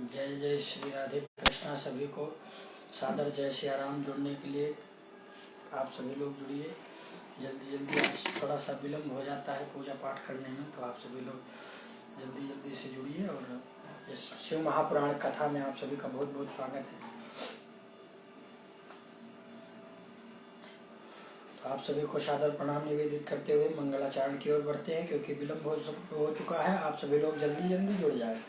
जय जय श्री राधे कृष्णा। सभी को सादर जय श्री राम। जुड़ने के लिए आप सभी लोग जुड़िए जल्दी जल्दी। आज थोड़ा सा विलम्ब हो जाता है पूजा पाठ करने में, तो आप सभी लोग जल्दी जल्दी से जुड़िए। और इस शिव महापुराण कथा में आप सभी का बहुत बहुत स्वागत है। तो आप सभी को सादर प्रणाम निवेदित करते हुए मंगलाचरण की ओर बढ़ते हैं, क्योंकि विलम्ब हो चुका है। आप सभी लोग जल्दी जल्दी जुड़ जाए।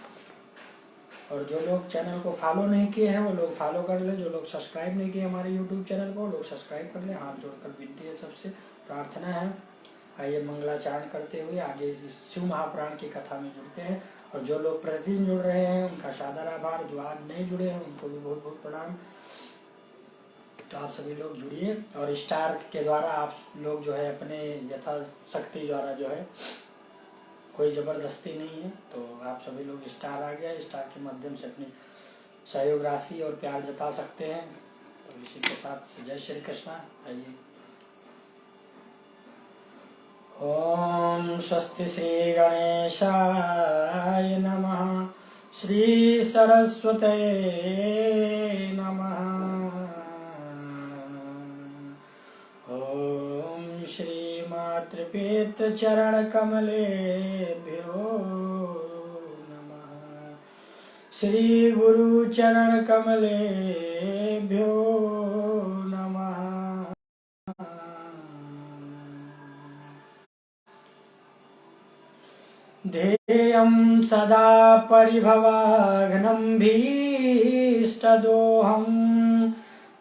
और जो लोग चैनल को फॉलो नहीं किए हैं वो लोग फॉलो कर लें। जो लोग सब्सक्राइब नहीं किए हमारे यूट्यूब चैनल को, लोग सब्सक्राइब कर लें। हाथ जोड़कर विनती है, सबसे प्रार्थना है। आइए मंगलाचरण करते हुए आगे इस शिव महापुराण की कथा में जुड़ते हैं। और जो लोग प्रतिदिन जुड़ रहे हैं उनका सादर आभार। जो आज नहीं जुड़े हैं उनको भी बहुत बहुत प्रणाम। तो आप सभी लोग जुड़िए और स्टार के द्वारा आप लोग जो है अपने यथाशक्ति द्वारा जो है, कोई जबरदस्ती नहीं है, तो आप सभी लोग स्टार आ गया, स्टार के माध्यम से अपनी सहयोग राशि और प्यार जता सकते हैं। तो इसी के साथ जय श्री कृष्णा। आइए। ओम स्वस्ति श्री गणेशाय नमः। श्री सरस्वते नमः। ओम श्री मातृपितृ चरण कमलेभ्यो नमः। श्री गुरु चरण कमलेभ्यो नमः। ध्येयं सदा परिभवाघ्नं भीष्टदोहं।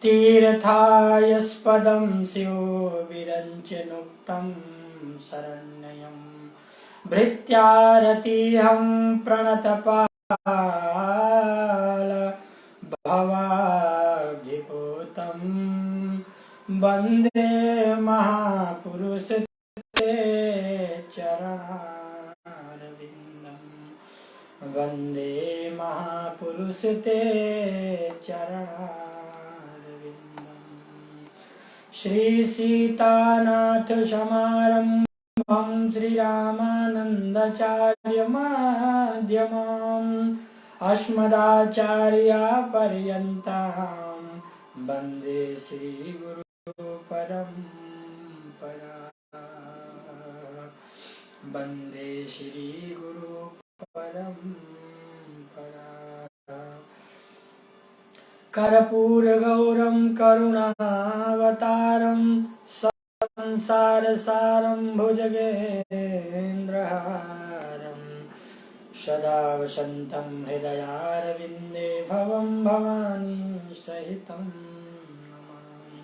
तीर्थायस्पदं स्योविरञ्चनुक्तं शरण्यं। भृत्यारतिहं प्रणतपाल भवाब्धिपूतं। वन्दे महापुरुष ते चरणारविन्दम्। वन्दे महापुरुष ते चरणारविन्दम्। श्री सीतानाथ समारम्भं श्रीरामानन्दाचार्य माध्यमाम्। अस्मदाचार्यपर्यन्तां वन्दे श्रीगुरु परम्परा। वन्दे श्री गुरु परम्परा। कर्पूरगौरं करुणावतारं संसारसारं भुजगेन्द्रहारं। सदा वसन्तं हृदयारविन्दे भवं भवानी सहितं नमामि।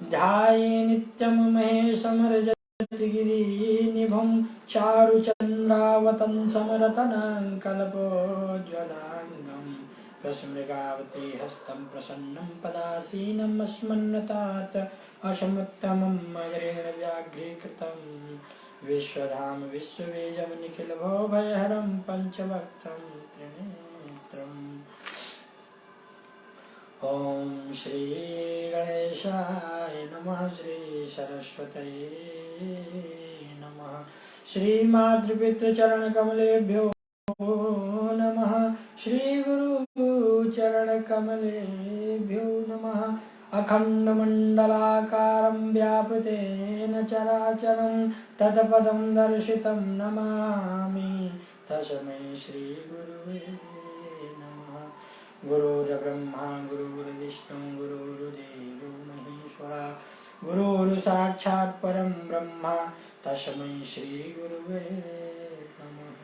ध्याये नित्यं महेशं गिरिनिभं। चारुचन्द्रावतं समरतनाङ्कल्पोज्ज्वलाङ्गं। प्रस्मृगावते हस्तं प्रसन्नं पदासीनं। स्मन्नतात असमुत्तमं अग्रेण व्याघ्रीकृतं। विश्वधाम विश्वबीजं निखिलभवभयहरं पंचवक्त्रं त्रिनेत्रम्। ओम श्री गणेशाय नमः। श्री सरस्वते नमः। श्री मातृपितृ चरण कमलेभ्यो नमः। श्री गुरु चरण कमलेभ्यो नमः। अखण्डमण्डलाकारं व्यापृतेन चराचरं तत्पदं दर्शितं नमामि तस्मै श्री गुरुवे नमः। गुरुर्ब्रह्मा गुरुर्विष्णु गुरुर्देवो महेश्वरा। गुरुर् साक्षात् परं ब्रह्म तस्मै श्री गुरुवे नमः।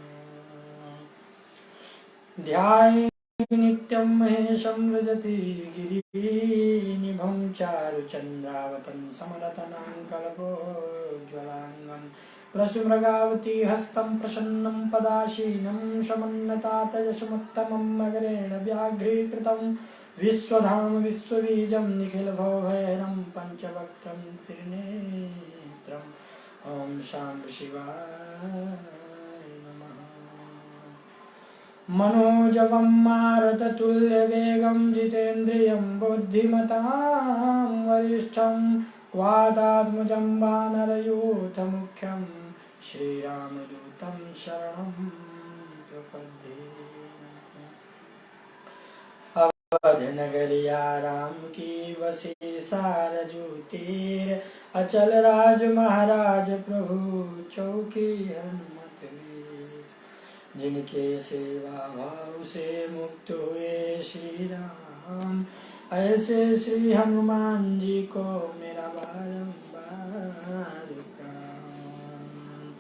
ध्याये नित्यं महेशं व्रजति गिरिनिभं। चारुचन्द्रावतं समरतनाङ्कल्पोज्ज्वलाङ्गं। प्रसुमृगावती हस्तं प्रसन्नं पदासीनं। समन्नतात यशमुत्तमम् अग्रेण व्याघ्रीकृतं। विश्वधाम विश्वबीजं निखिलभवभयहरं पंचवक्त्रं त्रिनेत्रम्। ओम शांब शिवाय नमः। मनोजवं मारुततुल्यवेगं जितेन्द्रियं बुद्धिमतां वरिष्ठं। वातात्मजं वानरयूथमुख्यं। श्रीरामदूतं शरणं प्रपद्ये। अवध नगरिया राम की बसी सारजू तीर, अचल राज महाराज प्रभु चौकी हनुमत वीर। जिनके सेवा भाव से मुक्त हुए श्री राम, ऐसे श्री हनुमान जी को मेरा बारंबार प्रणाम।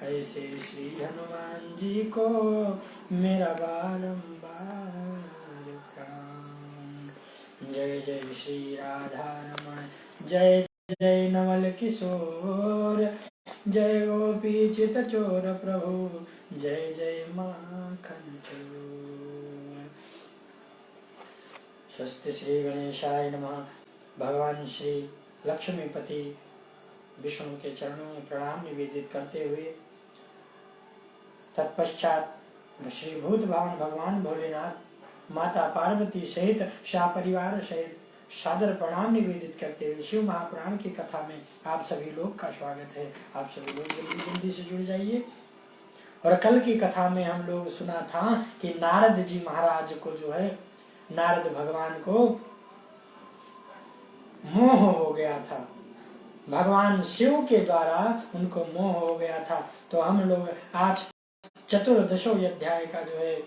ऐसे श्री हनुमान जी को मेरा बारंबार प्रणाम। जय जय श्री राधा रमण, जय जय नवल किशोर, जय गोपी चित चोर प्रभु, जय जय माखन चोर। स्वस्ति श्री गणेशाय नमः। भगवान श्री लक्ष्मीपति विष्णु के चरणों में प्रणाम निवेदित करते हुए तत्पश्चात श्री भूत भावन भगवान भोलेनाथ माता पार्वती सहित शाह परिवार सहित सादर प्रणाम निवेदित करते हुए शिव महापुराण की कथा में आप सभी लोग का स्वागत है। आप सभी लोग जल्दी जल्दी से जुड़ जाइए। और कल की कथा में हम लोग सुना था कि नारद जी महाराज को जो है, नारद भगवान को मोह हो गया था, भगवान शिव के द्वारा उनको मोह हो गया था। तो हम लोग आज चतुर्दशों अध्याय का जो है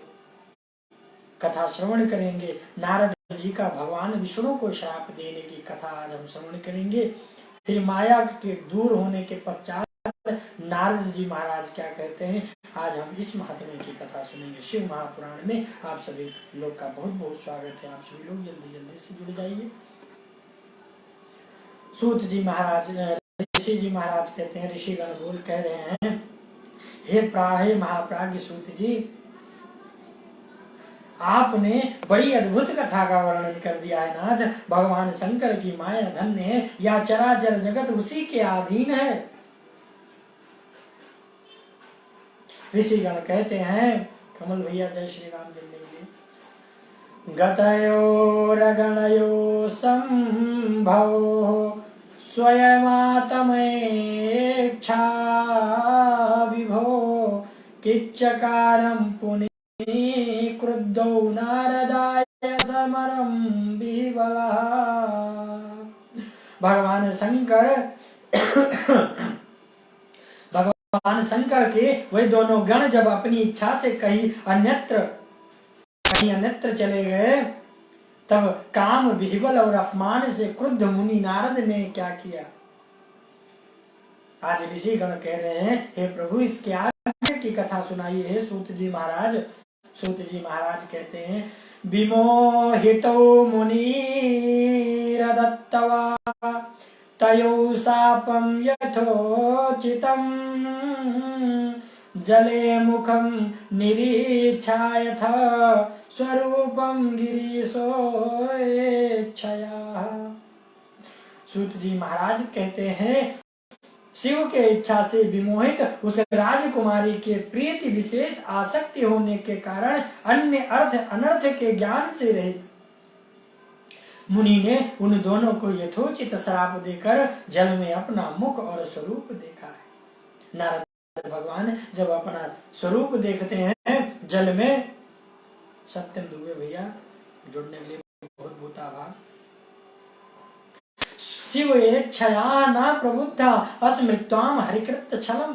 कथा श्रवण करेंगे। नारद जी का भगवान विष्णु को श्राप देने की कथा आज हम श्रवण करेंगे। फिर माया के दूर होने के पश्चात नारद जी महाराज क्या कहते हैं, आज हम इस महात्म्य की कथा सुनेंगे। शिव महापुराण में आप सभी लोग का बहुत बहुत स्वागत है। आप सभी लोग जल्दी जल्दी से जुड़ जाइए। सूत जी महाराज, ऋषि जी महाराज कहते हैं, ऋषिगण बोल कह रहे हैं, हे महाप्राज्ञ सूत जी, आपने बड़ी अद्भुत कथा का वर्णन कर दिया है नाथ। भगवान शंकर की माया धन्य है, या चराचर जगत उसी के अधीन है। ऋषिगण कहते हैं, कमल भैया जय श्री राम बोलने के लिए, गतयोरगणयो संभव स्वयमात्मेच्छा विभो, किच्चकारं पुनि क्रुद्धौ नारदाय समरं विबला। भगवान शंकर के वे दोनों गण जब अपनी इच्छा से कहीं अन्यत्र चले गए, तब काम विह्वल और अपमान से क्रुद्ध मुनि नारद ने क्या किया। आज ऋषिगण कह रहे हैं, हे प्रभु इसके आगे की कथा सुनाइए। हे सूत जी महाराज, सूत जी महाराज कहते हैं, विमोहितो मुनिरदत्तवा तयो शापं यथोचितं, जले मुखं निरीक्षायथ स्वरूपं गिरीशोच्छया। सूत जी महाराज कहते हैं, शिव के इच्छा से विमोहित उस राजकुमारी के प्रीति विशेष आसक्ति होने के कारण अन्य अर्थ अनर्थ के ज्ञान से रहित मुनि ने उन दोनों को यथोचित श्राप देकर जल में अपना मुख और स्वरूप देखा है। नारद भगवान जब अपना स्वरूप देखते हैं जल में, सत्यम दुबे भैया जुड़ने के लिए बहुत बहुत आभार। शिव इच्छया न प्रबुद्धा अस्मृत्वाम हरिकृत छलम,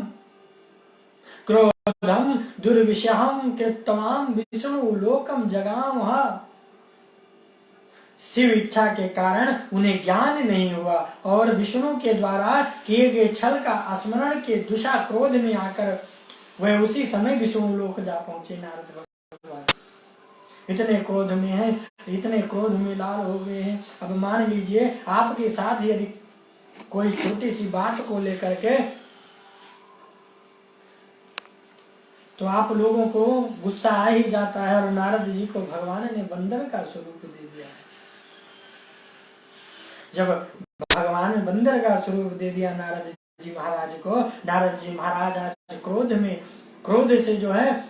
क्रोधम दुर्विषहम कृत्वाम विष्णु लोकम जगामहा। शिव इच्छा के कारण उन्हें ज्ञान नहीं हुआ और विष्णु के द्वारा किए गए छल का स्मरण के दुषा क्रोध में आकर वह उसी समय विष्णु लोक जा पहुंचे। नारद भगवान इतने क्रोध में है, इतने क्रोध में लाल हो गए हैं। अब मान लीजिए आपके साथ यदि कोई छोटी सी बात को लेकर के तो आप लोगों को गुस्सा आ ही जाता है, और नारद जी को भगवान ने बंदर का स्वरूप दे दिया है। जब भगवान ने बंदर का स्वरूप दे दिया नारद जी महाराज को, नारद जी महाराज आज क्रोध से जो है,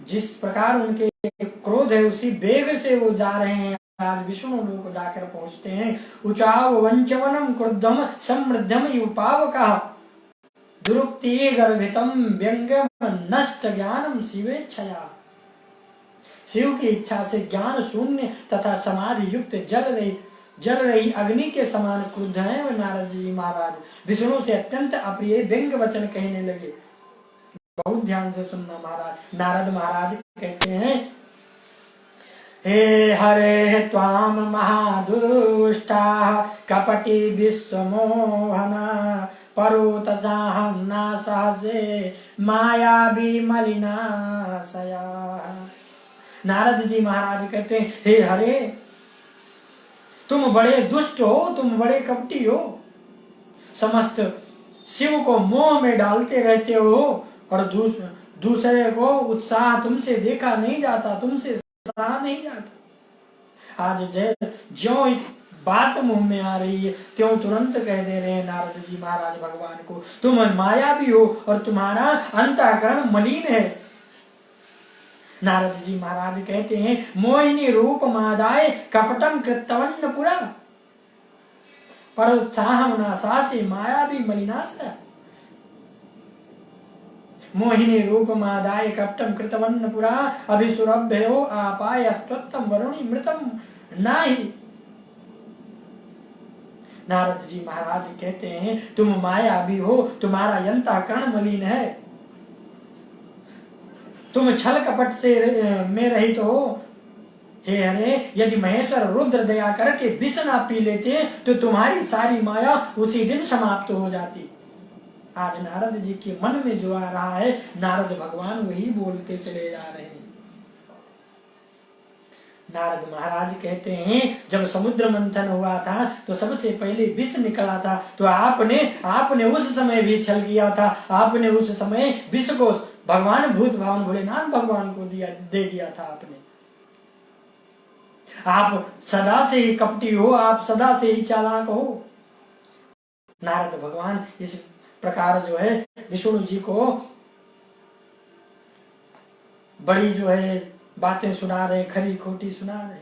जिस प्रकार उनके क्रोध है उसी वेग से वो जा रहे हैं। आज विष्णु लोक जाकर पहुंचते हैं। उचाव वंचवनम क्रुद्धम समृद्धम युपावका, दुरुक्ति गर्भितम व्यंग्यम नष्ट ज्ञानम शिवेच्छया। शिव की इच्छा से ज्ञान शून्य तथा समाधि युक्त जल रही अग्नि के समान क्रुद्ध हैं वे नारद जी महाराज। विष्णु से अत्यंत अप्रिय व्यंग्य वचन कहने लगे। बहुत ध्यान से सुनना महाराज। नारद महाराज कहते हैं, हे हरे त्वाम महादुष्टा कपटी विश्वमोहना परोतसाहं न सहजे माया भी मलिनाशया। नारद जी महाराज कहते हैं, हे हरे तुम बड़े दुष्ट हो, तुम बड़े कपटी हो, समस्त शिव को मोह में डालते रहते हो और दूसरे को उत्साह तुमसे देखा नहीं जाता, तुमसे सहा नहीं जाता। आज जो बात मुंह में आ रही है त्यों तुरंत कह दे रहे हैं नारद जी महाराज भगवान को, तुम माया भी हो और तुम्हारा अंतःकरण मलिन है। नारद जी महाराज कहते हैं, मोहिनी रूप मादाय कपटम कृतवन्न पुरा पर उत्साहम नासासी माया भी मलिनाशा। मोहिनी रूप मादाय कपटम कृतवन्न पुरा अभिसुरभ्यो आपाय स्तोत्रम वरुणि मृतम नाही। नारद जी महाराज कहते हैं, तुम माया भी हो, तुम्हारा अंतःकरण मलिन है, तुम छल कपट से में रहित हो। हे हरे यदि महेश्वर रुद्र दया करके विष ना पी लेते तो तुम्हारी सारी माया उसी दिन समाप्त हो जाती। आज नारद जी के मन में जो आ रहा है नारद भगवान वही बोलते चले जा रहे हैं। नारद महाराज कहते हैं, जब समुद्र मंथन हुआ था तो सबसे पहले विष निकला था, तो आपने उस समय भी छल किया था। आपने उस समय विष को भगवान भूत भावन भोलेनाथ भगवान को दे दिया था आपने। आप सदा से ही कपटी हो, आप सदा से ही चालाक हो। नारद भगवान इस प्रकार जो है विष्णु जी को बड़ी जो है बातें सुना रहे, खरी खोटी सुना रहे।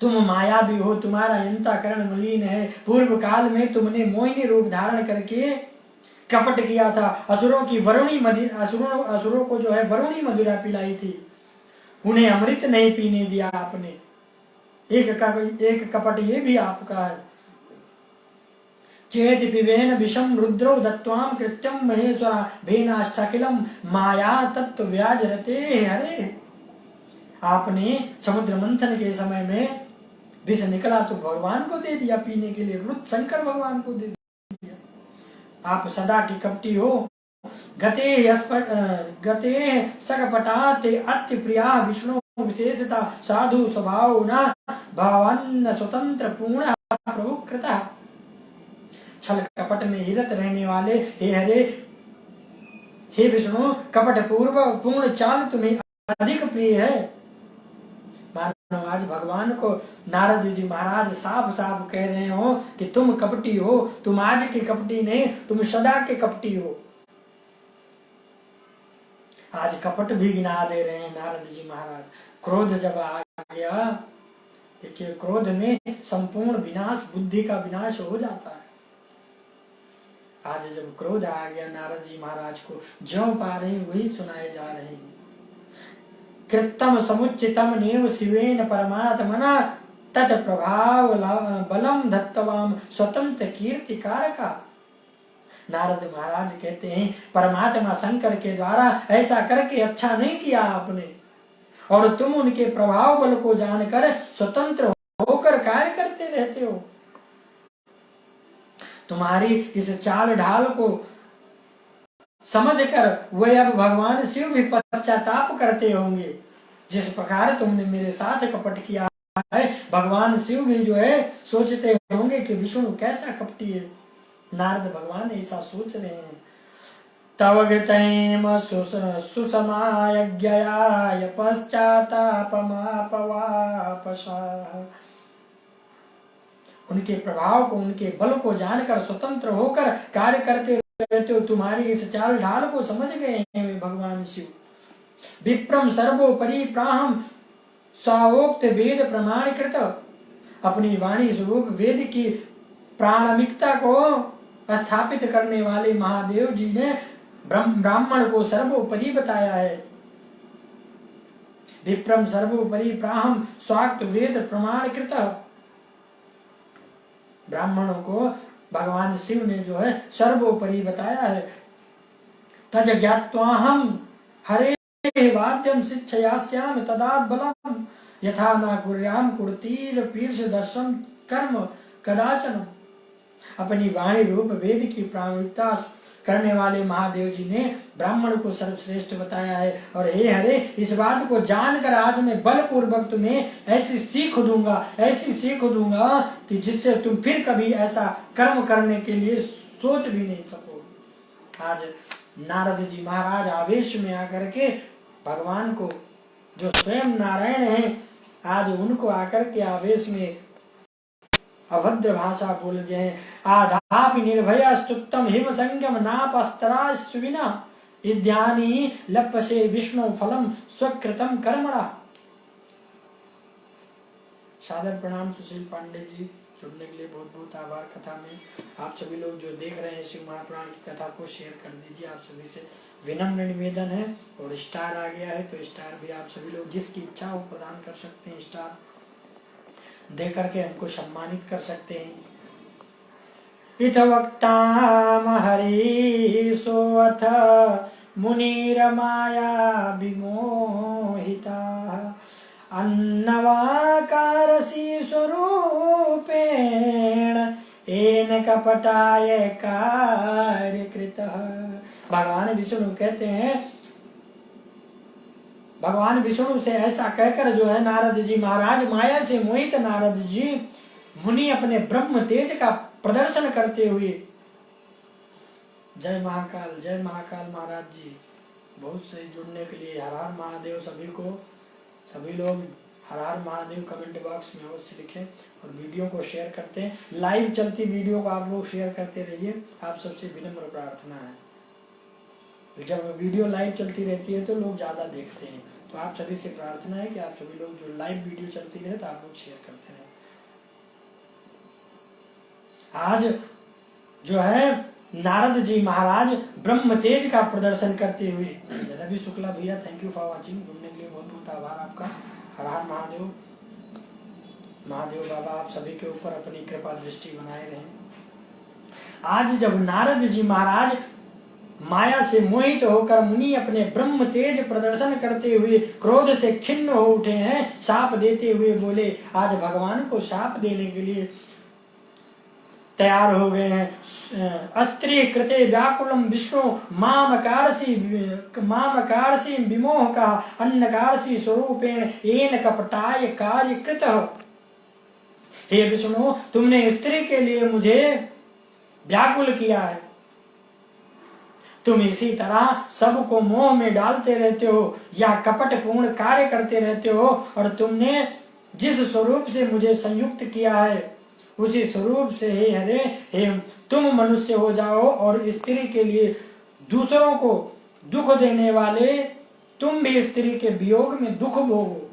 तुम माया भी हो, तुम्हारा अंतःकरण मलिन है। पूर्व काल में तुमने मोहिनी रूप धारण करके कपट किया था। असुरों को जो है वरुणी मदिरा पिलाई थी, उन्हें अमृत नहीं पीने दिया आपने। एक कपट ये भी आपका है। चेत पिबेन विषम रुद्रो दत्वाम कृत्यम महेश्वरा भेनाष्टाकिलम माया तत्व व्याज रते हरे। आपने समुद्र मंथन के समय में विष निकला तो भगवान को दे दिया पीने के लिए, रुद्र शंकर भगवान को दे दिया। आप सदा की कपटी हो। गते सकपटाते अति प्रिया विष्णु विशेषता साधु स्वभाव न भावन स्वतंत्र पूर्ण प्रभु कृता। छल कपट में हिरत रहने वाले हे हरे, हे विष्णु, कपट पूर्ण चाल तुम्हें अधिक प्रिय है। मानो आज भगवान को नारद जी महाराज साफ साफ कह रहे हो कि तुम कपटी हो, तुम आज के कपटी नहीं, तुम सदा के कपटी हो। आज कपट भी गिना दे रहे हैं नारद जी महाराज। क्रोध जब आ गया, देखिए क्रोध में संपूर्ण विनाश, बुद्धि का विनाश हो जाता है। आज जब क्रोध आ गया नारद जी महाराज को जो पा रहे हैं वही सुनाए जा रहे हैं। कृतम समुचितम नेव शिवेन परमात्मना तत् प्रभाव बलम धत्तवाम स्वतंत्र कीर्ति कारका। नारद महाराज कहते हैं, परमात्मा शंकर के द्वारा ऐसा करके अच्छा नहीं किया आपने, और तुम उनके प्रभाव बल को जानकर स्वतंत्र होकर कार्य करते रहते हो। तुम्हारी इस चाल ढाल को समझकर वे अब भगवान शिव भी पश्चाताप करते होंगे। जिस प्रकार तुमने मेरे साथ कपट किया है, भगवान शिव भी जो है सोचते होंगे कि विष्णु कैसा कपटी है। नारद भगवान ऐसा सोच रहे हैं। तव गतैम सुसमायज्ञयाय पश्चातापमापवापशः। उनके प्रभाव को, उनके बल को जानकर स्वतंत्र होकर कार्य करते रहते हो। तुम्हारी इस चाल ढाल को समझ गए हैं भगवान शिव। विप्रम सर्वोपरि प्राहम स्वावोक्त वेद प्रमाणीकृत। अपनी वाणी स्वरूप वेद की प्रामाणिकता को स्थापित करने वाले महादेव जी ने ब्राह्मण को सर्वोपरि बताया है। विप्रम सर्वोपरि प्राहम स्वाक्त वेद प्रमाण कृत। ब्राह्मणों को भगवान शिव ने जो है सर्वोपरि बताया है। तज ज्ञात्वाहम हरे वाद्यम शिक्षयास्यामि तदात् बलम यथा न कुर्याम कुर्तीर पीर्ष दर्शन कर्म कदाचन। अपनी वाणी रूप वेद की प्रामाणिकता करने वाले महादेव जी ने ब्राह्मण को सर्वश्रेष्ठ बताया है। और हे हरे, इस बात को जानकर आज मैं बलपूर्वक तुम्हें ऐसी सीख दूंगा कि जिससे तुम फिर कभी ऐसा कर्म करने के लिए सोच भी नहीं सकोगे। आज नारद जी महाराज आवेश में आकर के भगवान को, जो स्वयं नारायण हैं, आज उनको आकर के आवेश में अभद्र भाषा बोल जाए। आधापि निर्भया स्तुत्तम हिम संगम नापस्तरा सुविना इद्यानि लप्से विष्णु फलम स्वकृतम कर्मणा। सादर प्रणाम सुशील पांडे जी, जुड़ने के लिए बहुत बहुत आभार। कथा में आप सभी लोग जो देख रहे हैं शिव महापुराण की कथा को शेयर कर दीजिए। आप सभी से विनम्र निवेदन है। और स्टार आ गया है तो स्टार भी आप सभी लोग जिसकी इच्छा हो प्रदान कर सकते हैं। स्टार दे करके हमको सम्मानित कर सकते हैं। इत वक्ताम हरि सोऽथ मुनिरमाया विमोहिता अन्नवाकारसी स्वरूपेण येन कपटाय कार्यकृतः। भगवान विष्णु कहते हैं, भगवान विष्णु से ऐसा कहकर जो है नारद जी महाराज, माया से मोहित नारद जी मुनि अपने ब्रह्म तेज का प्रदर्शन करते हुए, जय महाकाल महाराज जी, बहुत से जुड़ने के लिए हर हर महादेव। सभी लोग हर हर महादेव कमेंट बॉक्स में अवश्य लिखें और वीडियो को शेयर करते हैं। लाइव चलती वीडियो को आप लोग शेयर करते रहिए, आप सबसे विनम्र प्रार्थना है। जब वीडियो लाइव चलती रहती है तो लोग ज्यादा देखते हैं, तो आप सभी से प्रार्थना है कि आप सभी लोग जो लाइव वीडियो चलती रहे तो आप लोग शेयर करते रहे। आज जो है नारद जी महाराज ब्रह्म तेज का प्रदर्शन करते हुए, रवि शुक्ला भैया थैंक यू फॉर वाचिंग, जुड़ने के लिए बहुत बहुत आभार आपका। हर हर महादेव। महादेव बाबा आप सभी के ऊपर अपनी कृपा दृष्टि बनाए रहे। आज जब नारद जी महाराज माया से मोहित होकर मुनि अपने ब्रह्म तेज प्रदर्शन करते हुए क्रोध से खिन्न हो उठे हैं, शाप देते हुए बोले, आज भगवान को शाप देने के लिए तैयार हो गए हैं। अस्त्री कृते व्याकुलम विष्णु मामकारसी विमोह का अन्नकारसी स्वरूपेण येन कपटाय कार्य कृत। हे विष्णु, तुमने स्त्री के लिए मुझे व्याकुल किया है। तुम इसी तरह सबको मोह में डालते रहते हो या कपट पूर्ण कार्य करते रहते हो, और तुमने जिस स्वरूप से मुझे संयुक्त किया है उसी स्वरूप से हे हरे, हे तुम मनुष्य हो जाओ और स्त्री के लिए दूसरों को दुख देने वाले तुम भी स्त्री के वियोग में दुख भोगो।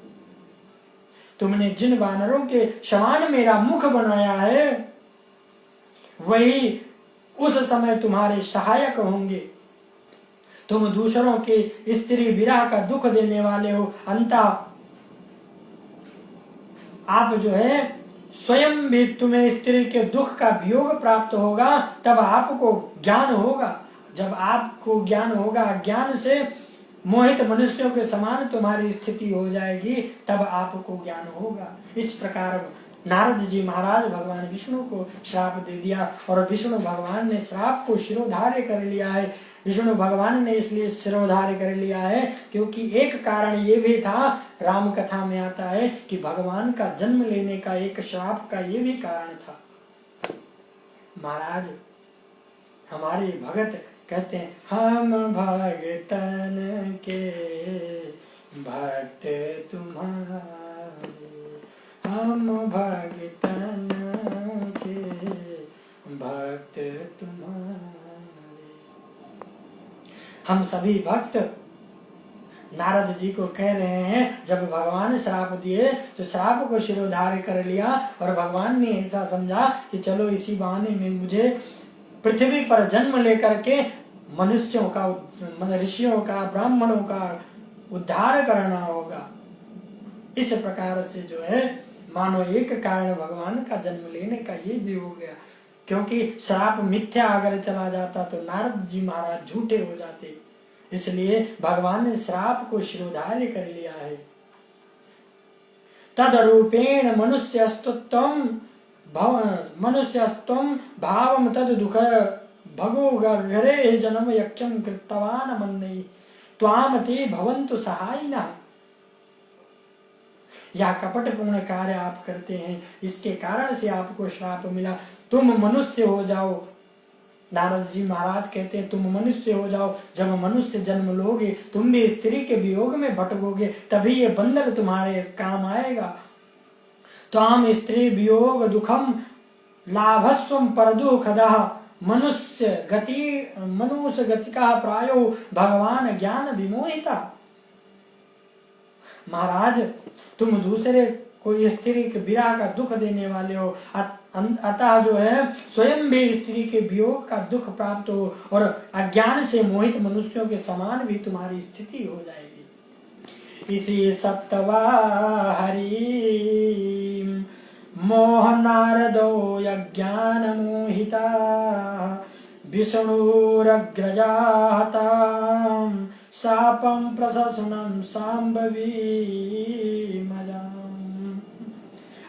तुमने जिन वानरों के समान मेरा मुख बनाया है वही उस समय तुम्हारे सहायक होंगे। तुम दूसरों के स्त्री विरह का दुख देने वाले हो, अंता आप जो है स्वयं भी तुम्हें स्त्री के दुख का वियोग प्राप्त होगा, तब आपको ज्ञान होगा। जब आपको ज्ञान होगा, ज्ञान से मोहित मनुष्यों के समान तुम्हारी स्थिति हो जाएगी, तब आपको ज्ञान होगा। इस प्रकार नारद जी महाराज भगवान विष्णु को श्राप दे दिया और विष्णु भगवान ने श्राप को शिरोधार्य कर लिया है। विष्णु भगवान ने इसलिए शिरोधार्य कर लिया है क्योंकि एक कारण ये भी था, राम कथा में आता है कि भगवान का जन्म लेने का एक श्राप का ये भी कारण था। महाराज हमारे भगत कहते हैं, हम भगतन के भक्त तुम्हारे, हम भगतन के भक्त तुम्हारे। हम सभी भक्त नारद जी को कह रहे हैं, जब भगवान श्राप दिए तो श्राप को शिरोधार्य कर लिया और भगवान ने ऐसा समझा कि चलो इसी बहाने में मुझे पृथ्वी पर जन्म लेकर के मनुष्यों का, ऋषियों का, ब्राह्मणों का उद्धार करना होगा। इस प्रकार से जो है मानो एक कारण भगवान का जन्म लेने का ये भी हो गया, क्योंकि श्राप मिथ्या अगर चला जाता तो नारद जी महाराज झूठे हो जाते, इसलिए भगवान ने श्राप को शिरोधार्य कर लिया है। तदरूपेण मनुष्यस्तुत्वम भावम तद दुख भगो घरे जन्म यज्ञम कृतवान मन्नई त्वाम ते भवन्तु सहायिनः। यह कपटपूर्ण कार्य आप करते हैं, इसके कारण से आपको श्राप मिला, तुम मनुष्य हो जाओ। नारद जी महाराज कहते हैं तुम मनुष्य हो जाओ, जब मनुष्य जन्म लोगे तुम भी स्त्री के वियोग में भटकोगे, तभी ये बंधन तुम्हारे काम आएगा। त्वाम स्त्री वियोग दुखम लाभस्वम परदुखदः मनुष्य गति का प्रायो भगवान ज्ञान विमोहिता। महाराज तुम दूसरे कोई स्त्री के विरह का दुख देने वाले हो, अतः जो है स्वयं भी स्त्री के वियोग का दुख प्राप्त हो और अज्ञान से मोहित मनुष्यों के समान भी तुम्हारी स्थिति हो जाएगी। इसी सप्तवा हरि मोह नारदो यज्ञान मोहिता विष्णुरग्रजाता शापम प्रशसनम सांबवी मजाम।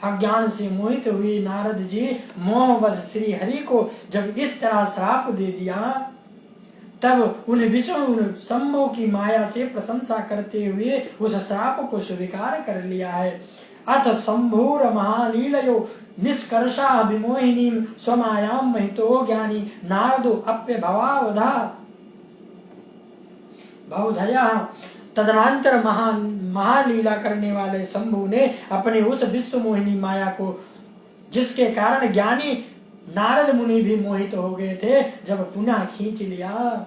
अज्ञान से मोहित हुई नारद जी मोहवश श्री हरि को जब इस तरह श्राप दे दिया, तब उन विष्णु शंभु की माया से प्रशंसा करते हुए उस श्राप को स्वीकार कर लिया है। अथ शंभुर महालीलयो निष्कर्षा विमोहिनी स्वमायाम महितो ज्ञानी नारदो अप्य भवधया। तदनंतर महालीला करने वाले शंभु ने अपने उस विश्व मोहिनी माया को, जिसके कारण ज्ञानी नारद मुनि भी मोहित हो गए थे, जब पुनः खींच लिया,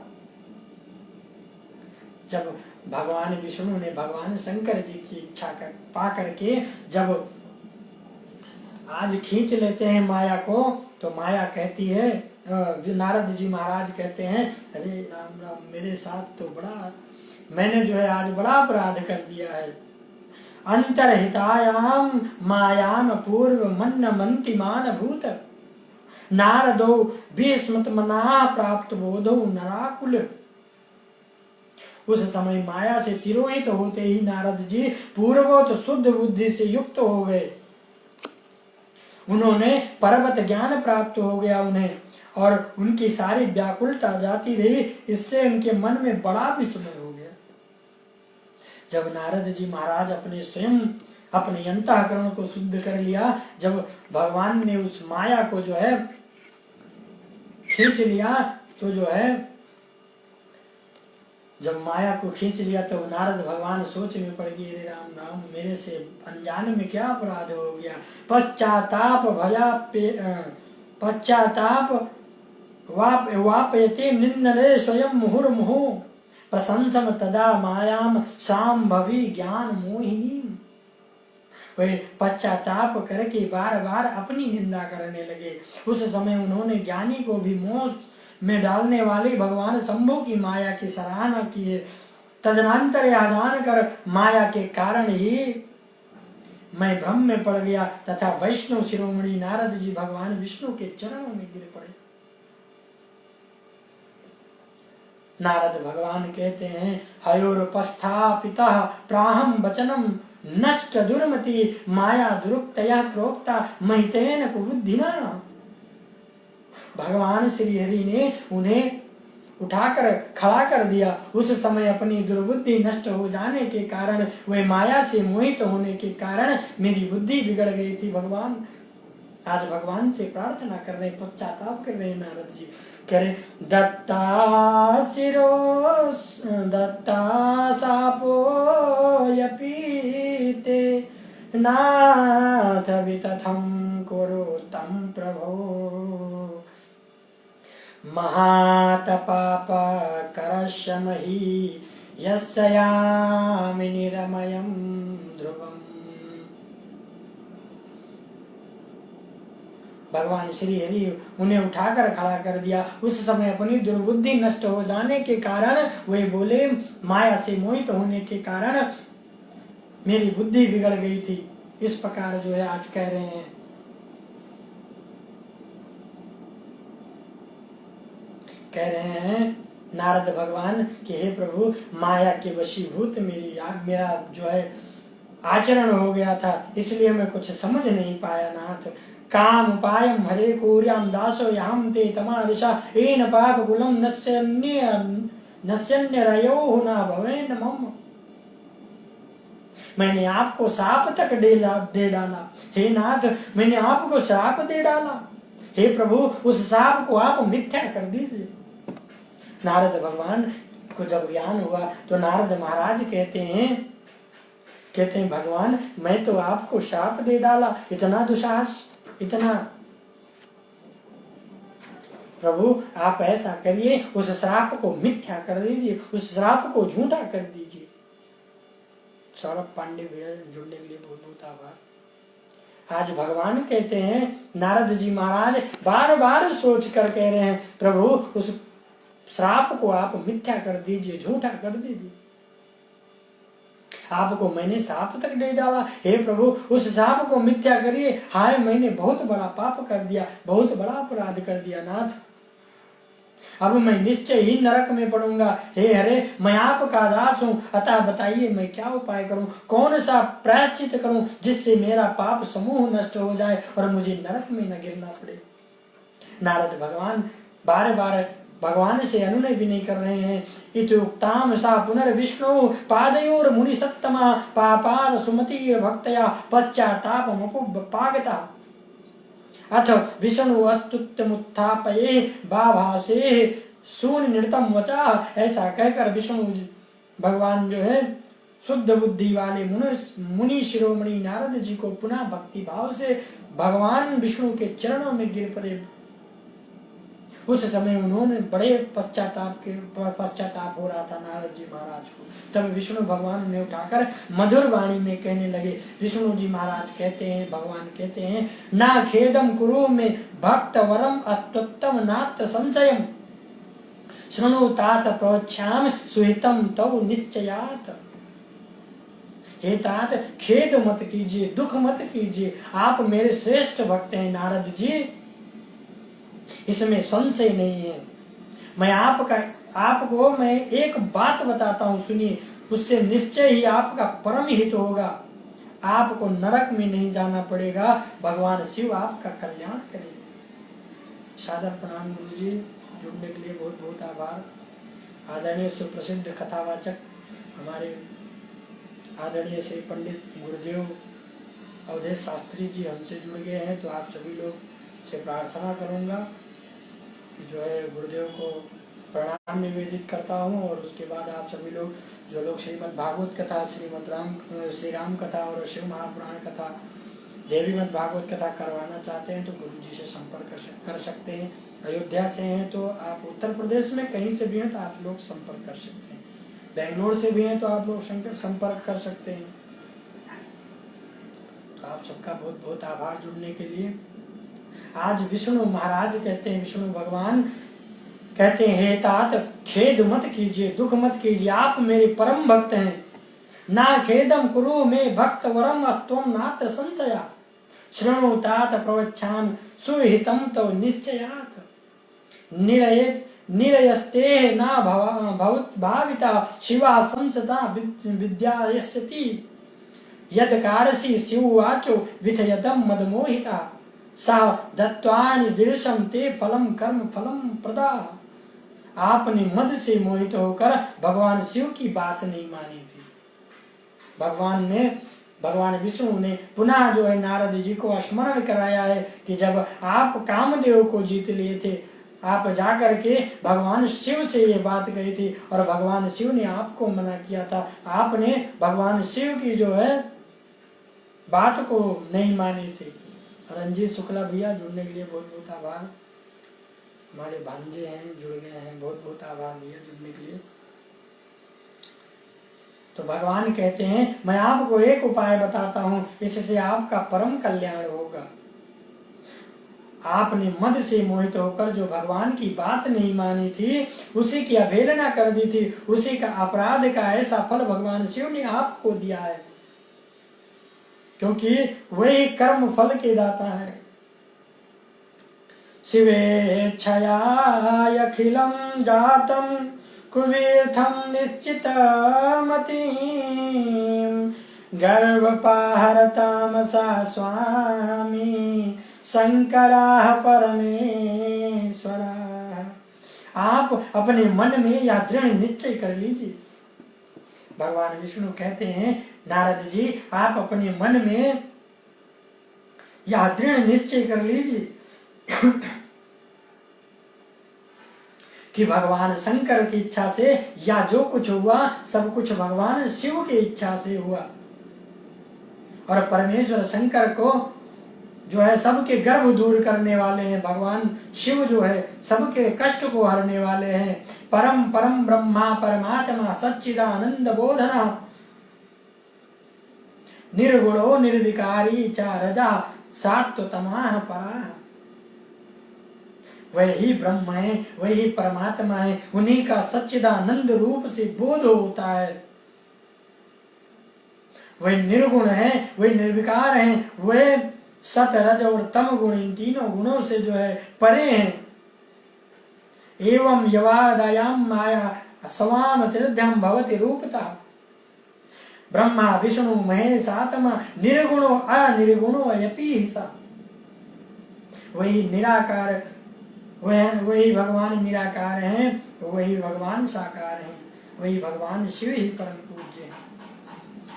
जब भगवान विष्णु ने भगवान शंकर जी की इच्छा पा करके जब आज खींच लेते हैं माया को, तो माया कहती है, नारद जी महाराज कहते हैं, अरे राम राम, मेरे साथ तो बड़ा, मैंने जो है आज बड़ा अपराध कर दिया है। अंतरहितायाम मायाम पूर्व मन्न मंतिमान भूत नारदो विस्मृत मना प्राप्त बोधो नराकुल। उस समय माया से तिरोहित होते ही नारद जी पूर्वोक्त शुद्ध बुद्धि से युक्त हो गए। उन्होंने पर्वत ज्ञान प्राप्त हो गया उन्हें, और उनकी सारी व्याकुलता जाती रही, इससे उनके मन में बड़ा विस्मय हो गया। जब नारद जी महाराज अपने स्वयं अपने अंतःकरण को शुद्ध कर लिया, जब भगवान ने उस माया को जो है खींच लिया, तो जो है जब माया को खींच लिया तो नारद भगवान सोच में पड़ गए, अरे राम राम, मेरे से अनजान में क्या अपराध हो गया। पश्चाताप वापयते निंदने स्वयं मुहुर्मुहु प्रशंसम तदा मायाम सांभवी ज्ञान मोहिनी। वे पश्चाताप करके बार बार अपनी निंदा करने लगे। उस समय उन्होंने ज्ञानी को भी मोह में डालने वाले भगवान शंभु की माया की सराहना की है। तदनंतर यह जानकर माया के कारण ही मैं भ्रम में पड़ गया तथा वैष्णव शिरोमणि नारद जी भगवान विष्णु के चरणों में गिर पड़े। नारद भगवान कहते हैं, हयोरुपस्थापितः प्राहम वचनम नष्ट दुर्मति माया दुरुक्तया प्रोक्ता महितेन कुबुद्धिना। भगवान श्री हरि ने उन्हें उठाकर खड़ा कर दिया। उस समय अपनी दुर्बुद्धि नष्ट हो जाने के कारण, वे माया से मोहित होने के कारण मेरी बुद्धि बिगड़ गई थी। भगवान आज भगवान से प्रार्थना कर रहे, पश्चाताप कर रहे नारद जी, कह रहे दत्ता सापो यपीते नाथ वितथम कुरु तम प्रभो महातपाप करशमहि यस्यामि निरमयं ध्रुवम्। भगवान श्री हरि उन्हें उठाकर खड़ा कर दिया। उस समय अपनी दुर्बुद्धि नष्ट हो जाने के कारण वे बोले, माया से मोहित होने के कारण मेरी बुद्धि बिगड़ गई थी। इस प्रकार जो है आज कह रहे हैं। कह रहे हैं नारद भगवान कि हे प्रभु, माया के वशीभूत मेरा जो है आचरण हो गया था, इसलिए मैं कुछ समझ नहीं पाया नाथ। काम उपायम हरे कोर्याम दासो याम ते तमादिशा एन पाप कुलम नस्यन्य रयो न भवेन मम। मैंने आपको शाप तक दे डाला। हे नाथ, मैंने आपको श्राप दे डाला। हे प्रभु, उस शाप को आप मिथ्या कर दीजिए। नारद भगवान को जब ज्ञान हुआ तो नारद महाराज कहते हैं भगवान, मैं तो आपको शाप दे डाला, इतना दुसाहस, इतना। प्रभु आप ऐसा करिए, उस श्राप को मिथ्या कर दीजिए, उस श्राप को झूठा कर दीजिए। सौरभ पांडे भैया जुड़ने के लिए बहुत बहुत आभार। आज भगवान कहते हैं, नारद जी महाराज बार बार सोच कर कह रहे हैं, प्रभु उस श्राप को आप मिथ्या कर दीजिए, झूठा कर दीजिए। आपको मैंने शाप तक दे डाला, हे प्रभु उस शाप को मिथ्या करिए। हाय, मैंने बहुत बड़ा पाप कर दिया, बहुत बड़ा अपराध कर दिया नाथ। अब मैं निश्चय ही नरक में पड़ूंगा। हे हरे, मैं आपका दास हूँ, अतः बताइए मैं क्या उपाय करूं, कौन सा प्रायश्चित करूं जिससे मेरा पाप समूह नष्ट हो जाए और मुझे नरक में न गिरना पड़े। नारद भगवान बार बार भगवान से अनुनय भी नहीं कर रहे हैं। इत्युक्ताम सा पुनर्विष्णु पादयोर मुनि सत्तमा पापाद सुमति भक्तया पश्चातापमुपपागता अथ विष्णु अस्तुत्यमुत्थापये बाभासे शून्य नृतम वचा। ऐसा कहकर विष्णु भगवान जो है शुद्ध बुद्धि वाले मुनि शिरोमणि नारद जी को पुनः भक्ति भाव से भगवान विष्णु के चरणों में गिर पड़े। उस समय उन्होंने बड़े पश्चाताप हो रहा था नारद जी महाराज को। तब विष्णु भगवान ने उठाकर मधुर वाणी में कहने लगे। विष्णु जी महाराज कहते हैं, भगवान कहते हैं, ना खेदम कुरु में भक्त वरम अस्तुत्तम नात्र संशयम शृणु तात प्रोच्छाम सुहितम तव निश्चयात। हे तात, खेद मत कीजिए, दुख मत कीजिए, आप मेरे श्रेष्ठ भक्त हैं नारद जी, इसमें संशय नहीं है। मैं आपको मैं एक बात बताता हूं, सुनिए, उससे निश्चय ही आपका परम हित होगा। आपको नरक में नहीं जाना पड़ेगा, भगवान शिव आपका कल्याण करेंगे। सादर प्रणाम गुरु जी, जुड़ने के लिए बहुत बहुत आभार। आदरणीय सुप्रसिद्ध कथावाचक हमारे आदरणीय श्री पंडित गुरुदेव अवधेश शास्त्री जी हमसे जुड़ गए हैं, तो आप सभी लोग से प्रार्थना करूंगा कि जो है गुरुदेव को प्रणाम निवेदित करता हूं। और उसके बाद आप सभी लोग जो लोग श्रीमद् भागवत कथा, श्री राम कथा और शिव महापुराण कथा, देवी मत भागवत कथा करवाना चाहते हैं तो गुरु जी से संपर्क कर सकते हैं। अयोध्या से हैं तो आप, उत्तर प्रदेश में कहीं से भी हैं तो आप लोग संपर्क कर सकते हैं, बेंगलोर से भी हैं तो आप लोग संपर्क कर सकते हैं। तो आप सबका बहुत बहुत आभार जुड़ने के लिए। आज विष्णु महाराज कहते हैं, विष्णु भगवान कहते हैं, हे तात, खेद मत कीजिए, दुख मत कीजिए, आप मेरे परम भक्त हैं। ना खेदम कुरु में भक्त वरम अस्तुम नात्र संशया शृणु तात प्रवच्छाम सुहितम तो निश्चयात। निरयस्ते ना भाविता शिवा संसता विद्यायस्यति यद कारसी शिववाचो विथयतम मदमोहिता सा दत्वानि दृशम ते फलम कर्म फलम प्रदा। आपने मद से मोहित होकर भगवान शिव की बात नहीं मानी थी। भगवान विष्णु ने पुनः जो है नारद जी को स्मरण कराया है कि जब आप कामदेव को जीत लिए थे, आप जाकर के भगवान शिव से ये बात कही थी और भगवान शिव ने आपको मना किया था। आपने भगवान शिव की जो है बात को नहीं मानी थी। रंजीत शुक्ला भैया जुड़ने के लिए बहुत बहुत आभार। हमारे भांजे हैं, जुड़ गए हैं, बहुत बहुत आभार भैया जुड़ने के लिए। तो भगवान कहते हैं, मैं आपको एक उपाय बताता हूं, इससे आपका परम कल्याण होगा। आपने मद से मोहित होकर जो भगवान की बात नहीं मानी थी, उसी की अवहेलना कर दी थी, उसी का अपराध का ऐसा फल भगवान शिव ने आपको दिया है। क्योंकि वही कर्म फल के दाता है। शिवेच्छया अखिलम जातम कुवीर्थम निश्चितमतिं गर्भपाहरतामसा स्वामी शंकराः परमेश्वराः। आप अपने मन में यह दृढ़ निश्चय कर लीजिए। भगवान विष्णु कहते हैं नारद जी, आप अपने मन में यह दृढ़ निश्चय कर लीजिए कि भगवान शंकर की इच्छा से या जो कुछ हुआ सब कुछ भगवान शिव की इच्छा से हुआ। और परमेश्वर शंकर को जो है सबके गर्भ दूर करने वाले हैं। भगवान शिव जो है सबके कष्ट को हरने वाले हैं। परम परम ब्रह्मा परमात्मा सच्चिदानंद बोधना निर्गुणो निर्विकारी च रजा सात्वतमा परा। वही ब्रह्म है, वही परमात्मा है, उन्हीं का सच्चिदानंद रूप से बोध होता है। वही निर्गुण है, वही निर्विकार है, वह सत रज और तम गुण इन तीनों गुणों से जो है परे हैं। एवं यवादायाम माया स्वाम त्रिध्यम भवति रूपता। ब्रह्मा विष्णु महेश आत्मा निर्गुणो अनिर्गुणो अयपि सा। वही निराकार, वही भगवान निराकार हैं, वही भगवान साकार हैं, वही भगवान शिव ही परम पूज्य हैं।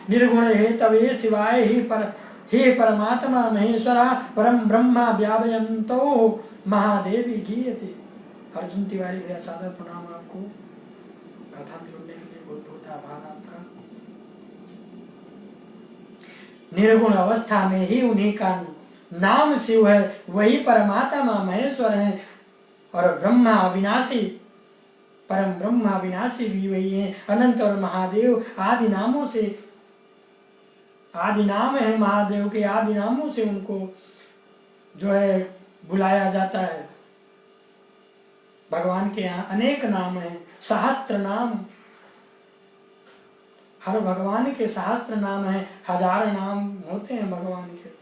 निर्गुण हे तवे शिवाय ही पर हे परमात्मा महेश्वरा परम ब्रह्मा व्यावयंतो महादेवी गीयते। अर्जुन तिवारी भैया सादर प्रणाम आपको। कथा में जुड़ने के लिए बहुत बहुत आभार आपका। निर्गुण अवस्था में ही उन्हीं का नाम शिव है, वही परमात्मा महेश्वर है। और ब्रह्मा अविनाशी, परम ब्रह्मा अविनाशी भी वही है। अनंत और महादेव आदि नामों से, आदि नाम है महादेव के, आदि नामों से उनको जो है बुलाया जाता है। भगवान के यहाँ अनेक नाम हैं, सहस्त्र नाम। हर भगवान के सहस्त्र नाम है, 1000 नाम होते हैं भगवान के।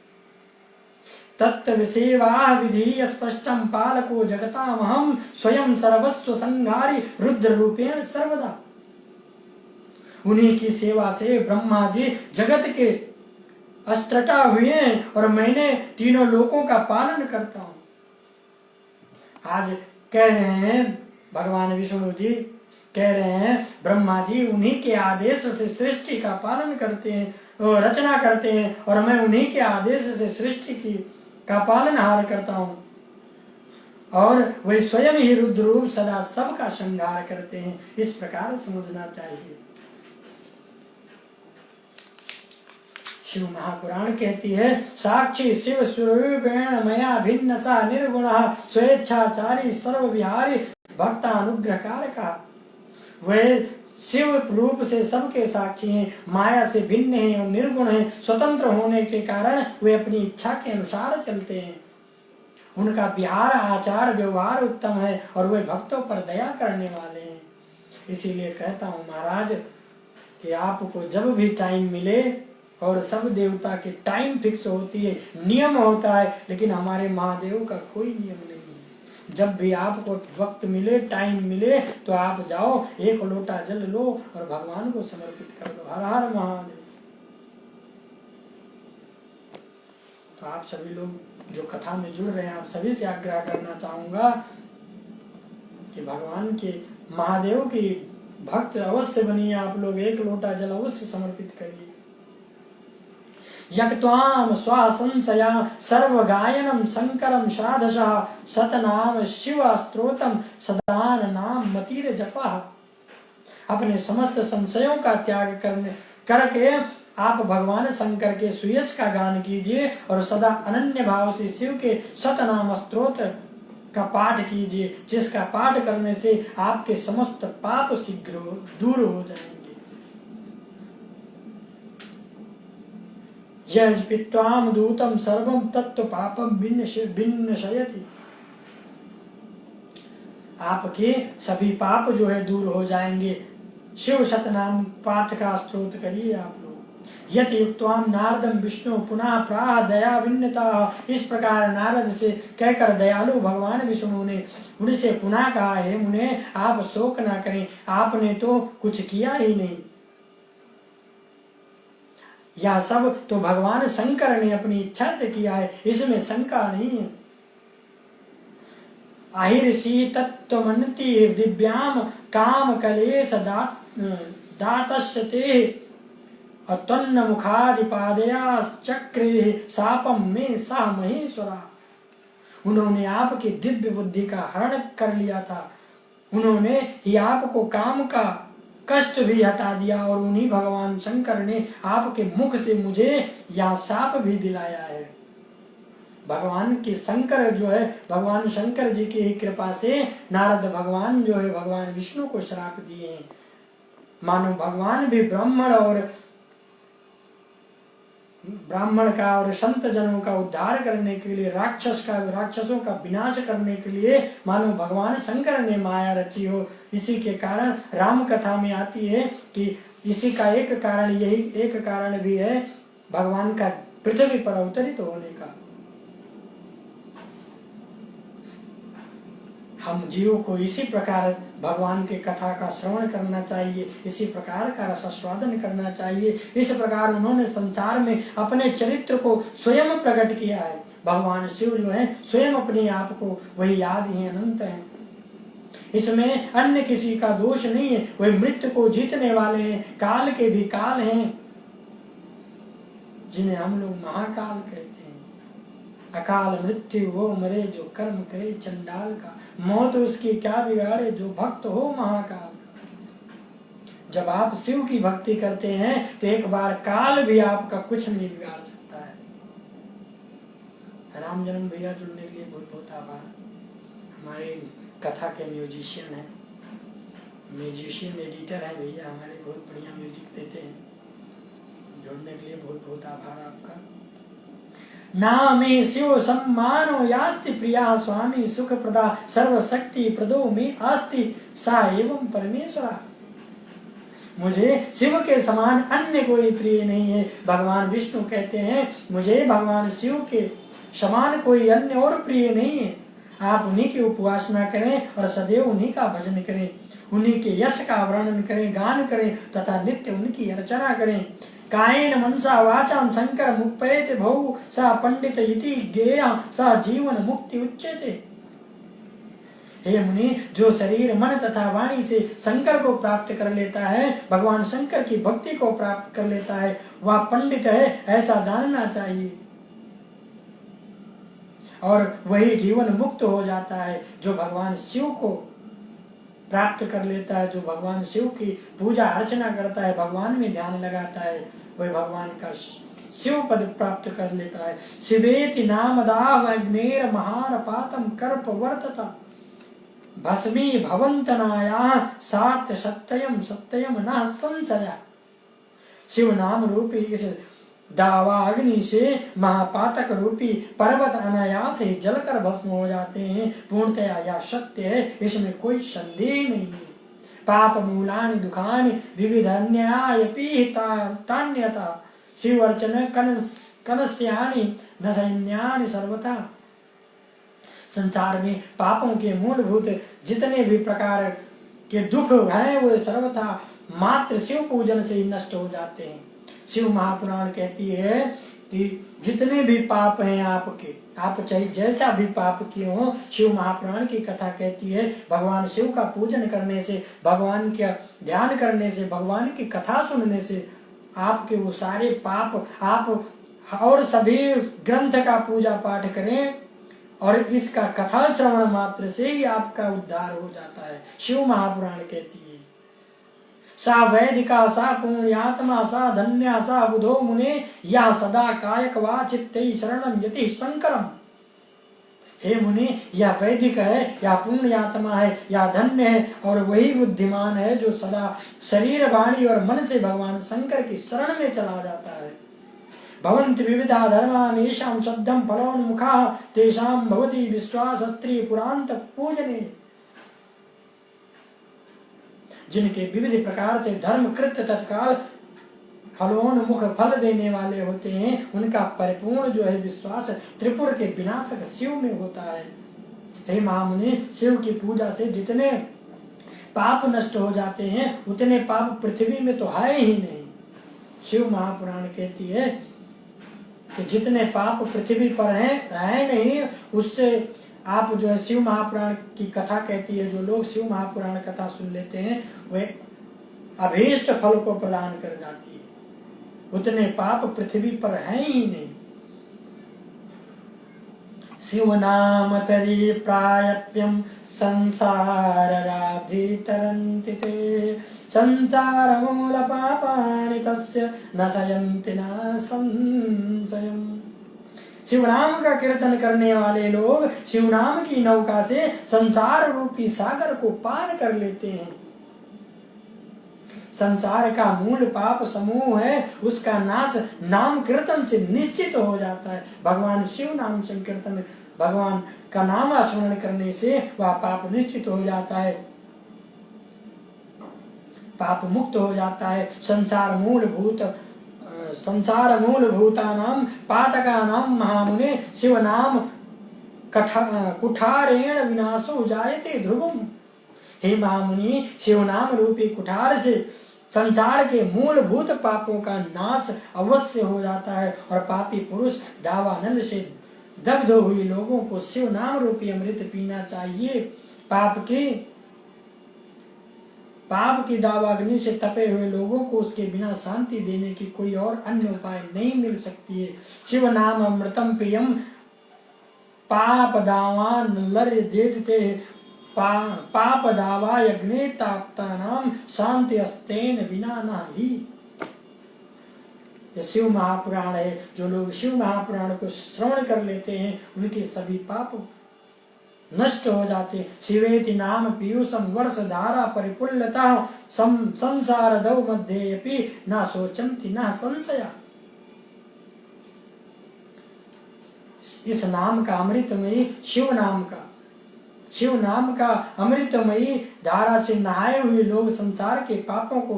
तत्व विसेवा विधि स्पष्टम पालको जगतामहम स्वयं सर्वस्व संहारी रुद्र रूपेण सर्वदा। उन्हीं की सेवा से ब्रह्मा जी जगत के अस्त्रटा हुए हैं और मैंने तीनों लोकों का पालन करता हूं। आज कह रहे हैं भगवान विष्णु जी कह रहे हैं ब्रह्मा जी उन्हीं के आदेश से सृष्टि का पालन करते हैं, रचना करते हैं, और मैं उन्हीं के आदेश से सृष्टि की का पालनहार करता हूं। और वही स्वयं ही रुद्र रूप सदा सबका श्रृंगार करते हैं। इस प्रकार समझना चाहिए। शिव महापुराण कहती है साक्षी शिव स्वरूपेण मया भिन्न सा निर्गुण स्वेच्छाचारी सर्वविहारी भक्तानुग्रहकारका। वह शिव रूप से सबके साक्षी हैं, माया से भिन्न हैं और निर्गुण हैं। स्वतंत्र होने के कारण वे अपनी इच्छा के अनुसार चलते हैं। उनका विहार आचार व्यवहार उत्तम है और वे भक्तों पर दया करने वाले हैं। इसीलिए कहता हूँ महाराज कि आपको जब भी टाइम मिले, और सब देवता के टाइम फिक्स होती है, नियम होता है, लेकिन हमारे महादेव का कोई नियम नहीं है। जब भी आपको वक्त मिले, टाइम मिले, तो आप जाओ, एक लोटा जल लो और भगवान को समर्पित कर दो। हर हर महादेव। तो आप सभी लोग जो कथा में जुड़ रहे हैं, आप सभी से आग्रह करना चाहूंगा कि भगवान के महादेव की भक्त अवश्य बनिए। आप लोग एक लोटा जल अवश्य समर्पित करिए। यक्त्वाम स्वासंशया सर्वगायनम शंकरम साधशः सतनाम शिव स्तोत्रम सदान नाम मतिर जपः। अपने समस्त संशयों का त्याग करके आप भगवान शंकर के सुयश का गान कीजिए और सदा अनन्य भाव से शिव के सतनाम स्तोत्र का पाठ कीजिए, जिसका पाठ करने से आपके समस्त पाप शीघ्र दूर हो जाएंगे। यज्पित्वाम दूतम सर्वम तत्व पापम विन्नशयति। आपके सभी पाप जो है दूर हो जाएंगे। शिव सतनाम पाठ का स्तोत्र करिए आप लोग। यत युक्त्वाम नारदम विष्णु पुनः प्राह दया विन्नता। इस प्रकार नारद से कहकर दयालु भगवान विष्णु ने उनसे पुनः कहा, हे मुने, आप शोक ना करें, आपने तो कुछ किया ही नहीं, यह सब तो भगवान शंकर ने अपनी इच्छा से किया है, इसमें शंका नहीं है। आहिर्षि तत्त्वमन्ति दिव्याम काम कलेश दातस्यते अतन्न मुखादिपादया चक्रे शापम में सा महेश्वरा। उन्होंने आपकी दिव्य बुद्धि का हरण कर लिया था, उन्होंने ही आपको काम का कष्ट भी हटा दिया और उन्हीं भगवान शंकर ने आपके मुख से मुझे यह शाप भी दिलाया है। भगवान के शंकर जो है, भगवान शंकर जी की ही कृपा से नारद भगवान जो है भगवान विष्णु को श्राप दिए हैं। मानो भगवान भी ब्राह्मण का और संत जनों का उद्धार करने के लिए, राक्षसों का विनाश करने के लिए मानो भगवान शंकर ने माया रची हो। इसी के कारण राम कथा में आती है कि इसी का एक कारण, यही एक कारण भी है भगवान का पृथ्वी पर अवतरित होने का। हम जीवों को इसी प्रकार भगवान के कथा का श्रवण करना चाहिए, इसी प्रकार का रसास्वादन करना चाहिए। इस प्रकार उन्होंने संसार में अपने चरित्र को स्वयं प्रकट किया है। भगवान शिव जो है स्वयं अपने आप को वही याद ही अनंत है, इसमें अन्य किसी का दोष नहीं है। वही मृत्यु को जीतने वाले हैं, काल के भी काल हैं, जिन्हें हम लोग महाकाल कहते हैं। अकाल मृत्यु वो मरे जो कर्म करे चंडाल का, मौत उसकी क्या बिगाड़े जो भक्त हो महाकाल। जब आप शिव की भक्ति करते हैं तो एक बार काल भी आपका कुछ नहीं बिगाड़ सकता है। राम जन्म भैया जुड़ने के लिए बहुत बहुत आभार। हमारे कथा के म्यूजिशियन है, म्यूजिशियन एडिटर है भैया हमारे, बहुत बढ़िया म्यूजिक देते हैं। जुड़ने के लिए बहुत बहुत आभार आपका। नामे शिव सम्मानो यास्ति प्रिया स्वामी सुख प्रदा सर्वशक्ति प्रदो में आस्ति सा एवं परमेश्वरा। मुझे शिव के समान अन्य कोई प्रिय नहीं है। भगवान विष्णु कहते हैं मुझे भगवान शिव के समान कोई अन्य और प्रिय नहीं है। आप उन्हीं की उपासना करें और सदैव उन्हीं का भजन करें, उन्हीं के यश का वर्णन करें, गान करें तथा नित्य उनकी अर्चना करें। कायेन मनसा वाचाम शंकर मुक्पयते भौ सा पंडित इति ज्ञेय सा जीवन मुक्ति उच्यते। हे मुनि, जो शरीर मन तथा वाणी से शंकर को प्राप्त कर लेता है, भगवान शंकर की भक्ति को प्राप्त कर लेता है, वह पंडित है ऐसा जानना चाहिए। और वही जीवन मुक्त हो जाता है जो भगवान शिव को प्राप्त कर लेता है, जो भगवान शिव की पूजा अर्चना करता है, भगवान में ध्यान लगाता है, वही भगवान का शिव पद प्राप्त कर लेता है। शिवेति नामदाह अग्नेर महार पातम कर्प वर्तता भस्मी भवंतनाया सात सत्ययम सत्ययम न संशया। शिव नाम रूपी इस दावा अग्नि से महापातक रूपी पर्वत अनायास ही जलकर भस्म हो जाते हैं। पूर्णतया यह सत्य है, इसमें कोई संदेह नहीं है। पाप मूलानि दुखानि विविधन्यायपि तान्यता शिव अर्चन कनस्यानि न सैन्यानि सर्वथा। संसार में पापों के मूलभूत जितने भी प्रकार के दुख हैं वो सर्वथा मात्र शिव पूजन से ही नष्ट हो जाते हैं। शिव महापुराण कहती है कि जितने भी पाप हैं आपके, आप चाहे जैसा भी पाप किए हो, शिव महापुराण की कथा कहती है भगवान शिव का पूजन करने से, भगवान का ध्यान करने से, भगवान की कथा सुनने से आपके वो सारे पाप, आप और सभी ग्रंथ का पूजा पाठ करें और इसका कथा श्रवण मात्र से ही आपका उद्धार हो जाता है। शिव महापुराण कहती है सा वैदिका सा पुण्यात्मा सा धन्या सा बुधो मुने या सदा कायक वा चित्ते शरणम यति शंकरम। हे मुनि, यह वैदिक है या पुण्यात्मा है या धन्य है और वही बुद्धिमान है जो सदा शरीर वाणी और मन से भगवान शंकर की शरण में चला जाता है। भवन्ति विविधा धर्मान् येषां शब्दं फलोन्मुखाः तेषां भवति विश्वास स्त्री पुरांत पूजने। जिनके विविध प्रकार से धर्म कृत्य तत्काल फलोन्मुख फल देने वाले होते हैं, उनका परिपूर्ण जो है विश्वास त्रिपुर के विनाशक शिव में होता है। हे महामुनि, शिव की पूजा से जितने पाप नष्ट हो जाते हैं उतने पाप पृथ्वी में तो है ही नहीं। शिव महापुराण कहती है कि जितने पाप पृथ्वी पर है नहीं, उससे आप जो है शिव महापुराण की कथा कहती है, जो लोग शिव महापुराण कथा सुन लेते हैं वे अभीष्ट फल को प्रदान कर जाती है। उतने पाप पृथ्वी पर है ही नहीं। शिव नाम तरी प्रायप्यम संसार राधि तरन्ति ते, संसार मूल पापानि तस्य नशयन्ति न संशयम्। शिव नाम का कीर्तन करने वाले लोग शिव नाम की नौका से संसार रूपी सागर को पार कर लेते हैं। संसार का मूल पाप समूह है, उसका नाश नाम कीर्तन से निश्चित हो जाता है। भगवान शिव नाम संकीर्तन, भगवान का नाम स्मरण करने से वह पाप निश्चित हो जाता है, पाप मुक्त हो जाता है। संसार मूल भूतानाम पातकानाम महामुने शिव नाम कुठारेण विनाशो जायते ध्रुवम। हे महामुनि, शिव नाम रूपी कुठार से संसार के मूलभूत पापों का नाश अवश्य हो जाता है और पापी पुरुष दावानल से दग्ध हुई लोगों को शिव नाम रूपी अमृत पीना चाहिए। पाप की दावाग्नि से तपे हुए लोगों को उसके बिना शांति देने की कोई और अन्य उपाय नहीं मिल सकती है। शिव नाम अमृतम प्रियम पाप दावान लर्य देते पाप दावा यज्ञे ताप्ता नाम शांति अस्तेन विना न ही। यह शिव महापुराण है। जो लोग शिव महापुराण को श्रवण कर लेते हैं उनके सभी पाप नष्ट हो जाते। शिवेति नाम पीयूषम वर्ष धारा परिपुल्लता संसार दौ मध्येपि न शोचन्ति न संशया। इस नाम का अमृतमयी शिव नाम का अमृतमयी धारा से नहाए हुए लोग संसार के पापों को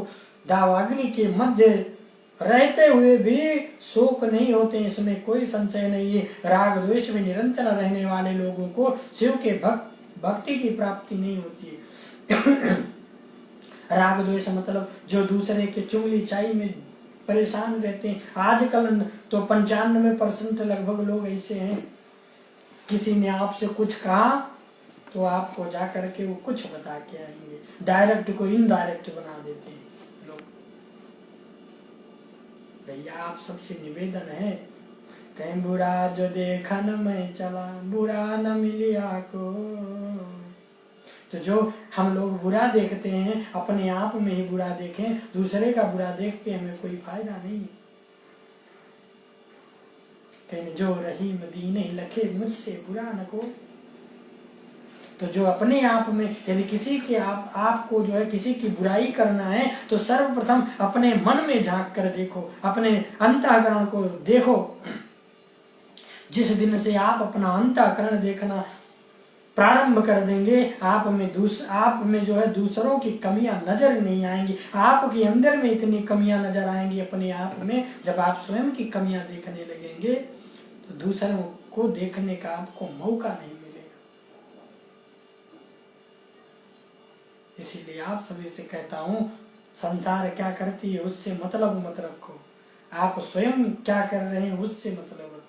दावाग्नि के मध्य रहते हुए भी शोक नहीं होते। इसमें कोई संशय नहीं है। राग द्वेष में निरंतर रहने वाले लोगों को शिव के भक्ति की प्राप्ति नहीं होती है। राग द्वेष मतलब जो दूसरे के चुगली चाई में परेशान रहते हैं। आजकल तो 95% लगभग लोग ऐसे हैं, किसी ने आपसे कुछ कहा तो आपको जा करके वो कुछ बता के आएंगे, डायरेक्ट को इनडायरेक्ट बना देते हैं लोग। भैया आप सबसे निवेदन है, कहीं बुरा जो देखा न मैं चला, बुरा न मिलिया को। तो जो हम लोग बुरा देखते हैं अपने आप में ही बुरा देखें, दूसरे का बुरा देख के हमें कोई फायदा नहीं है। कहीं जो रही मदीने लखे मुझसे बुरा न को। तो जो अपने आप में यदि किसी के आपको जो है किसी की बुराई करना है तो सर्वप्रथम अपने मन में झांक कर देखो, अपने अंतःकरण को देखो। जिस दिन से आप अपना अंतःकरण देखना प्रारंभ कर देंगे, आप में जो है दूसरों की कमियां नजर नहीं आएंगी। आपके अंदर में इतनी कमियां नजर आएंगी अपने आप में। जब आप स्वयं की कमियां देखने लगेंगे तो दूसरों को देखने का आपको मौका नहीं मिलेगा। इसीलिए आप सभी से कहता हूं, संसार क्या करती है उससे मतलब मत रखो, आप स्वयं क्या कर रहे हैं उससे मतलब रखो।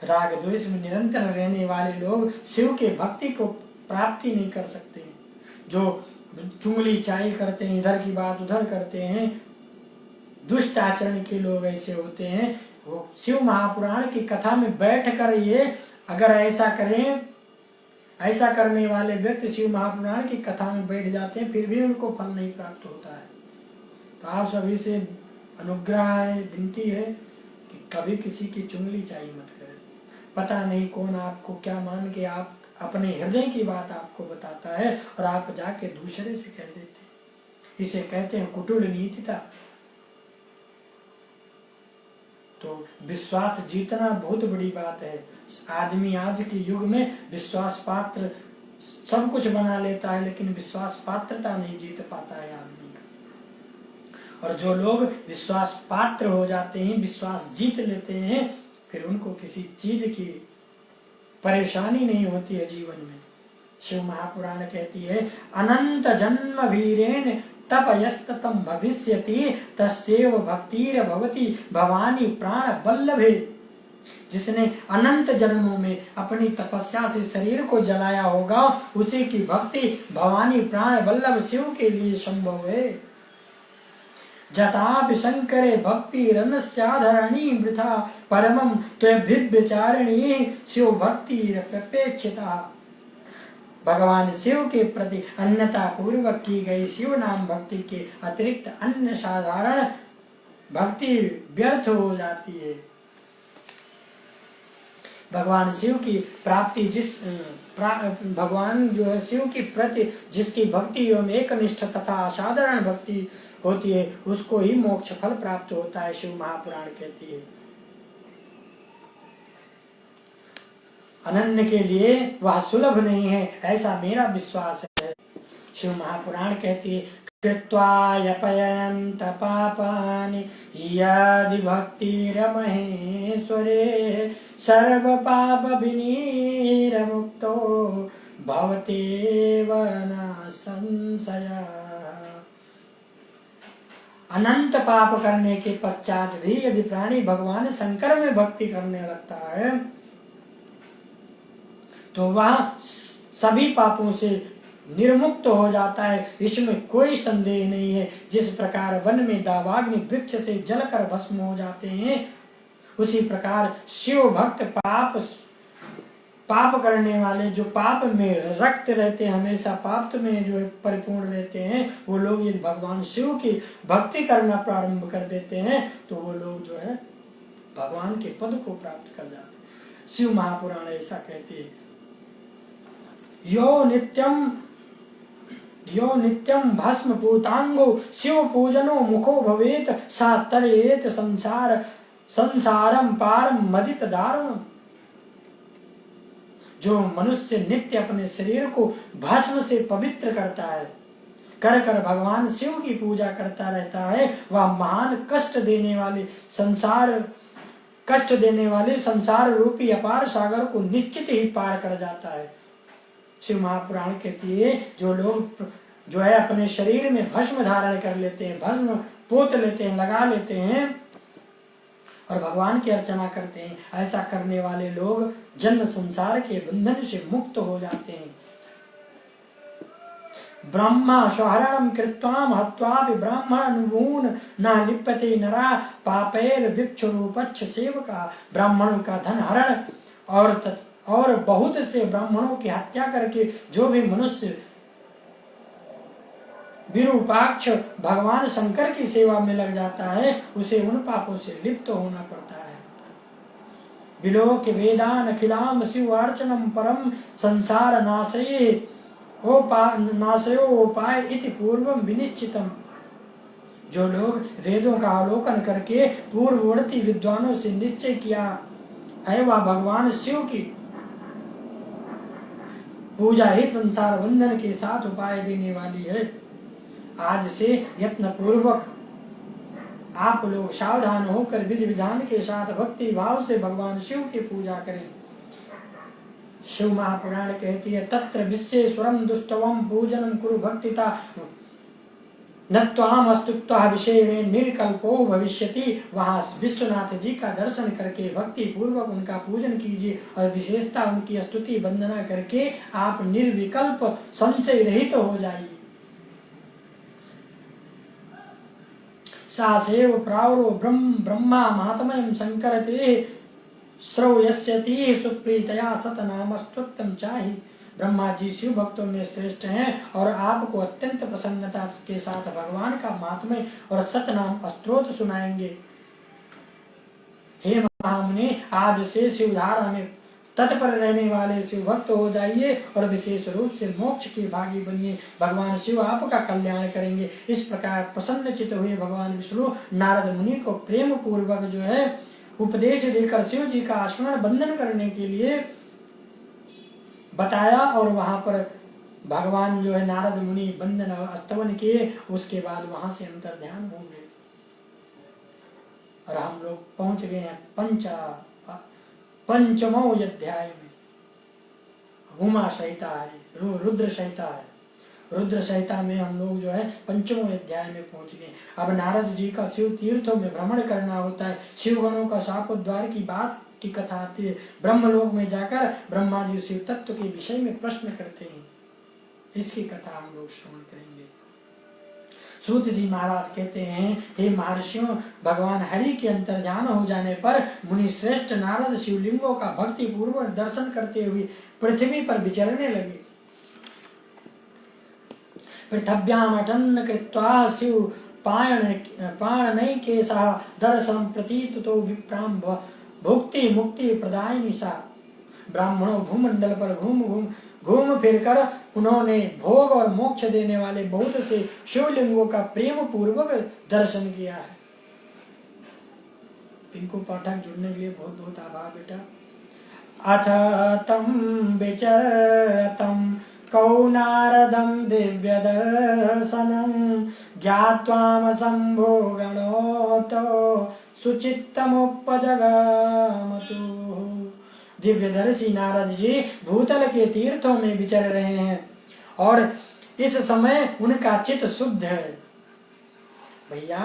राग द्वेष में निरंतर रहने वाले लोग शिव के भक्ति को प्राप्ति नहीं कर सकते। जो चुंगली चाई करते हैं, इधर की बात उधर करते हैं, दुष्ट आचरण के लोग ऐसे होते हैं। वो शिव महापुराण की कथा में बैठ कर ये अगर ऐसा करें, ऐसा करने वाले व्यक्ति शिव महापुराण की कथा में बैठ जाते हैं फिर भी उनको फल नहीं प्राप्त होता है। तो आप सभी से अनुग्रह है, विनती है कि कभी किसी की चुंगली चाई मत करें। पता नहीं कौन आपको क्या मान के आप अपने हृदय की बात आपको बताता है और आप जाके दूसरे से कह देते हैं। इसे कहते हैं कुटिल नीतिता। तो विश्वास जीतना बहुत बड़ी बात है। आदमी आज के युग में विश्वास पात्र सब कुछ बना लेता है, लेकिन विश्वास पात्रता नहीं जीत पाता है आदमी का। और जो लोग विश्वास पात्र हो जाते हैं, विश्वास जीत लेते हैं, फिर उनको किसी चीज की परेशानी नहीं होती है जीवन में। शिव महापुराण कहती है, अनंत जन्म वीरेण तपयस्तम भविष्यति तस्यैव भक्तिर भवति भवानी प्राण वल्लभे। जिसने अनंत जन्मों में अपनी तपस्या से शरीर को जलाया होगा, उसी की भक्ति भवानी प्राण वल्लभ शिव के लिए संभव है। जतापि शंकरे भक्ति रनस्याधरणी वृथा परमं त्वभिव्यचारिणी शिव भक्ति प्रपेक्षिता। भगवान शिव के प्रति अन्यथा पूर्वक की गई शिव नाम भक्ति के अतिरिक्त अन्य साधारण भक्ति व्यर्थ हो जाती है। भगवान शिव की प्राप्ति भगवान जो है शिव की प्रति जिसकी भक्ति एवं एकनिष्ठ तथा असाधारण भक्ति होती है, उसको ही मोक्ष फल प्राप्त होता है, शिव महापुराण कहती है। अनन्य के लिए वह सुलभ नहीं है, ऐसा मेरा विश्वास है। शिव महापुराण कहती है, कृत्वायपयन्त पापानि यदि भक्तिरमहेश्वरे सर्व पाप विनिर्मुक्तो भवतेव न संशयः। अनंत पाप करने के पश्चात भी यदि प्राणी भगवान शंकर में भक्ति करने लगता है, तो वह सभी पापों से निर्मुक्त हो जाता है, इसमें कोई संदेह नहीं है। जिस प्रकार वन में दावाग्नि वृक्ष से जलकर भस्म हो जाते हैं, उसी प्रकार शिव भक्त पाप करने वाले, जो पाप में रक्त रहते हैं, हमेशा पाप में जो परिपूर्ण रहते हैं, वो लोग यदि भगवान शिव की भक्ति करना प्रारंभ कर देते हैं, तो वो लोग जो है भगवान के पद को प्राप्त कर जाते हैं। शिव महापुराण ऐसा कहते हैं, यो नित्यम भस्म पूतांगो शिव पूजनो मुखो भवेत सा तरेत संसारम पारम मदित दारुण। जो मनुष्य नित्य अपने शरीर को भस्म से पवित्र करता है, कर कर भगवान शिव की पूजा करता रहता है, वह महान कष्ट देने वाले संसार रूपी अपार सागर को निश्चित ही पार कर जाता है। शिव महापुराण कहती है, जो लोग जो है अपने शरीर में भस्म धारण कर लेते हैं, भस्म पोत लेते हैं, लगा लेते हैं और भगवान की अर्चना करते हैं, ऐसा करने वाले लोग जन्म संसार के बंधन से मुक्त हो जाते हैं। ब्रह्मा स्वहरणं कृत्वाम हत्वापि ब्राह्मणून् न लिप्यते नरा पापैर भिक्षुरूपच्छ सेवका। ब्राह्मणों का धन हरण और बहुत से ब्राह्मणों की हत्या करके जो भी मनुष्य विरूपाक्ष भगवान शंकर की सेवा में लग जाता है, उसे उन पापों से लिप्त होना पड़ता है। विलोक वेदान अखिलाम शिवार्चनम परम संसार नाशयोपाय इति पूर्वम विनिश्चितम। जो लोग वेदों का अवलोकन करके पूर्ववर्ती विद्वानों से निश्चय किया है, वह भगवान शिव की पूजा ही संसार बंधन के साथ उपाय देने वाली है। आज से यत्न पूर्वक आप लोग सावधान होकर विधि विधान के साथ भक्ति भाव से भगवान शिव की पूजा करें। शिव महापुराण कहती है, तत्र विश्वेश्वरम दुष्टवम पूजनम कुरु भक्तिता नत्वाम अस्तित्व विषय निर्कल्पो भविष्यति। वहां विश्वनाथ जी का दर्शन करके भक्ति पूर्वक उनका पूजन कीजिए और विशेषता उनकी स्तुति वंदना करके आप निर्विकल्प संशय रहित हो जाइए। सासेव प्रावरो ब्रह्मा महात्मयं शंकरते श्रवयस्यति सुप्रीतया सतनामस्तुत्यं चाहि। ब्रह्मा जी शिव भक्तों में श्रेष्ठ हैं और आपको अत्यंत प्रसन्नता के साथ भगवान का महात्म्य और सतनाम स्तोत्र सुनाएंगे। हे महामुनि, आज से शिवधारा में तत्पर रहने वाले शिव भक्त हो जाइए और विशेष रूप से मोक्ष की भागी बनिए। भगवान शिव आपका कल्याण करेंगे। इस प्रकार प्रसन्नचित हुए भगवान विष्णु नारद मुनि को प्रेम पूर्वक जो है उपदेश देकर शिव जी का स्मरण बंधन करने के लिए बताया और वहां पर भगवान जो है नारद मुनि वंदन स्तवन किए, उसके बाद वहां से अंतर ध्यान हो गए और हम लोग पहुंच गए हैं पंचमो अध्याय में। उमा सहिता है, रुद्र सहिता है, रुद्र संहिता में हम लोग जो है पंचमो अध्याय में पहुंच गए। अब नारद जी का शिव तीर्थों में भ्रमण करना होता है, शिव गणों का शापोद्धार की बात की कथा आती है। ब्रह्मलोक में जाकर ब्रह्मा जी शिव तत्व के विषय में प्रश्न करते हैं, इसकी कथा हम लोग श्रवण करेंगे। सूत जी महाराज कहते हैं, हे महर्षियों, भगवान हरि के अंतर्ध्यान हो जाने पर मुनि श्रेष्ठ नारद शिवलिंगों का भक्ति पूर्वक दर्शन करते हुए पृथ्वी पर विचरने लगे। पृथ्व्याम अटन्न कृत्वा शिव पाणनैकेशः दर्शनं प्रतीतो विप्राम भुक्ति मुक्ति प्रदायिनी सा। ब्राह्मणों भूमंडल पर घूम फिर कर उन्होंने भोग और मोक्ष देने वाले बहुत से शिवलिंगों का प्रेम पूर्वक दर्शन किया है। इनको पाठक जुड़ने के लिए बहुत बहुत आभार बेटा। अथ तम विचरतम कौ नारदं दिव्य दर्शनं ज्ञात्वाम शंभो गणोतो सुचित्तमुपजगामतु। दिव्यदर्शी नारद जी भूतल के तीर्थों में विचर रहे हैं और इस समय उनका चित्त शुद्ध है। भैया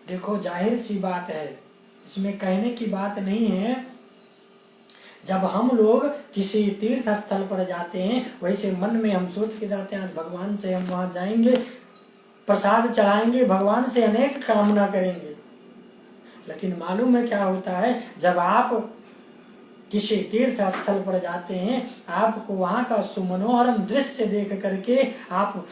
देखो, जाहिर सी बात है, इसमें कहने की बात नहीं है। जब हम लोग किसी तीर्थ स्थल पर जाते हैं, वैसे मन में हम सोच के जाते हैं आज भगवान से हम वहां जाएंगे, प्रसाद चढ़ाएंगे, भगवान से अनेक कामना करेंगे। लेकिन मालूम है क्या होता है, जब आप किसी तीर्थ स्थल पर जाते हैं, आपको वहां का सुमनोहरम दृश्य देख करके आप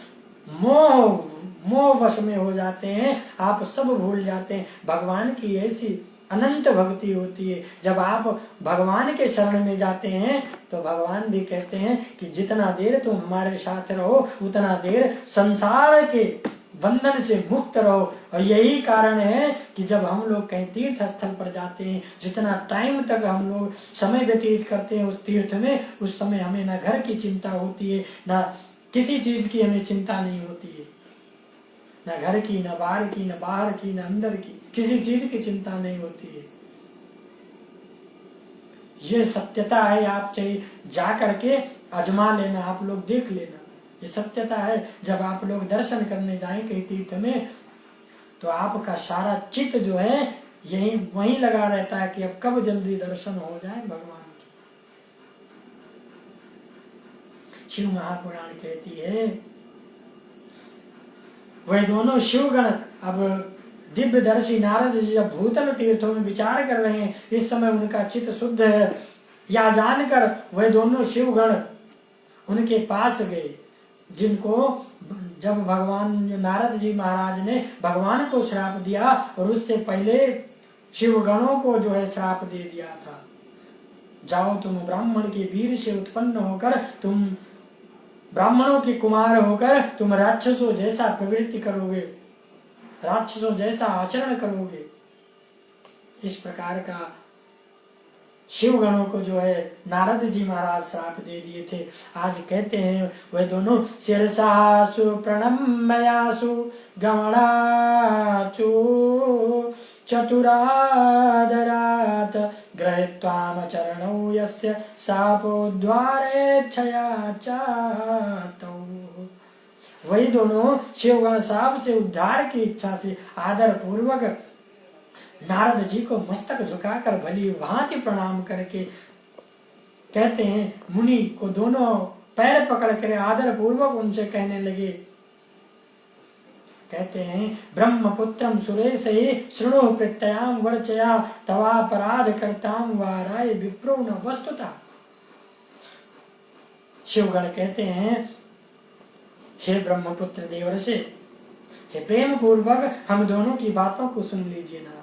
मोह वश में हो जाते हैं, आप सब भूल जाते हैं। भगवान की ऐसी अनंत भक्ति होती है। जब आप भगवान के शरण में जाते हैं तो भगवान भी कहते हैं कि जितना देर तुम हमारे साथ रहो उतना देर संसार के बंधन से मुक्त रहो। और यही कारण है कि जब हम लोग कहीं तीर्थ स्थल पर जाते हैं, जितना टाइम तक हम लोग समय व्यतीत करते हैं उस तीर्थ में, उस समय हमें ना घर की चिंता होती है, ना किसी चीज की हमें चिंता नहीं होती है, ना घर की, ना बाहर की, ना बाहर की, ना अंदर की, किसी चीज की चिंता नहीं होती है। ये सत्यता है, आप चाहिए जा करके आजमा लेना, आप लोग देख लेना, ये सत्यता है। जब आप लोग दर्शन करने जाएं कहीं तीर्थ में, तो आपका सारा चित्त जो है यही वहीं लगा रहता है कि अब कब जल्दी दर्शन हो जाए भगवान की। शिव महापुराण कहती है, वह दोनों शिवगण, अब दिव्यदर्शी नारद जी जब भूतल तीर्थों में विचार कर रहे हैं, इस समय उनका चित्त शुद्ध है, या जानकर वह दोनों शिवगण उनके पास गए, जिनको जब भगवान नारद जी महाराज ने भगवान को श्राप दिया और उससे पहले शिवगणों को जो है श्राप दे दिया था, जाओ तुम ब्राह्मण के वीर से उत्पन्न होकर, तुम ब्राह्मणों के कुमार होकर तुम राक्षसों जैसा प्रवृत्ति करोगे, राक्षसों जैसा आचरण करोगे। इस प्रकार का शिवगणों को जो है नारद जी महाराज श्राप दे दिए थे। आज कहते हैं वह दोनों शिरसासु प्रणम्यासु गमणाचु चतुरादरात गृहीत्वाम चरणौ यस्य शापोद्वारेच्छया चातौ। वही दोनों शिवगण साप से उद्धार की इच्छा से आदर पूर्वक नारद जी को मस्तक झुकाकर भली भांति प्रणाम करके कहते हैं, मुनि को दोनों पैर पकड़ कर आदर पूर्वक उनसे कहने लगे, कहते हैं, ब्रह्मपुत्रम सुरेश शृणु प्रत्ययाम वर्चया तवापराध करताम वाराय विप्रो न वस्तुता। शिवगण कहते हैं, हे ब्रह्मपुत्र देवर्षि, हे प्रेम पूर्वक हम दोनों की बातों को सुन लीजिए नाथ।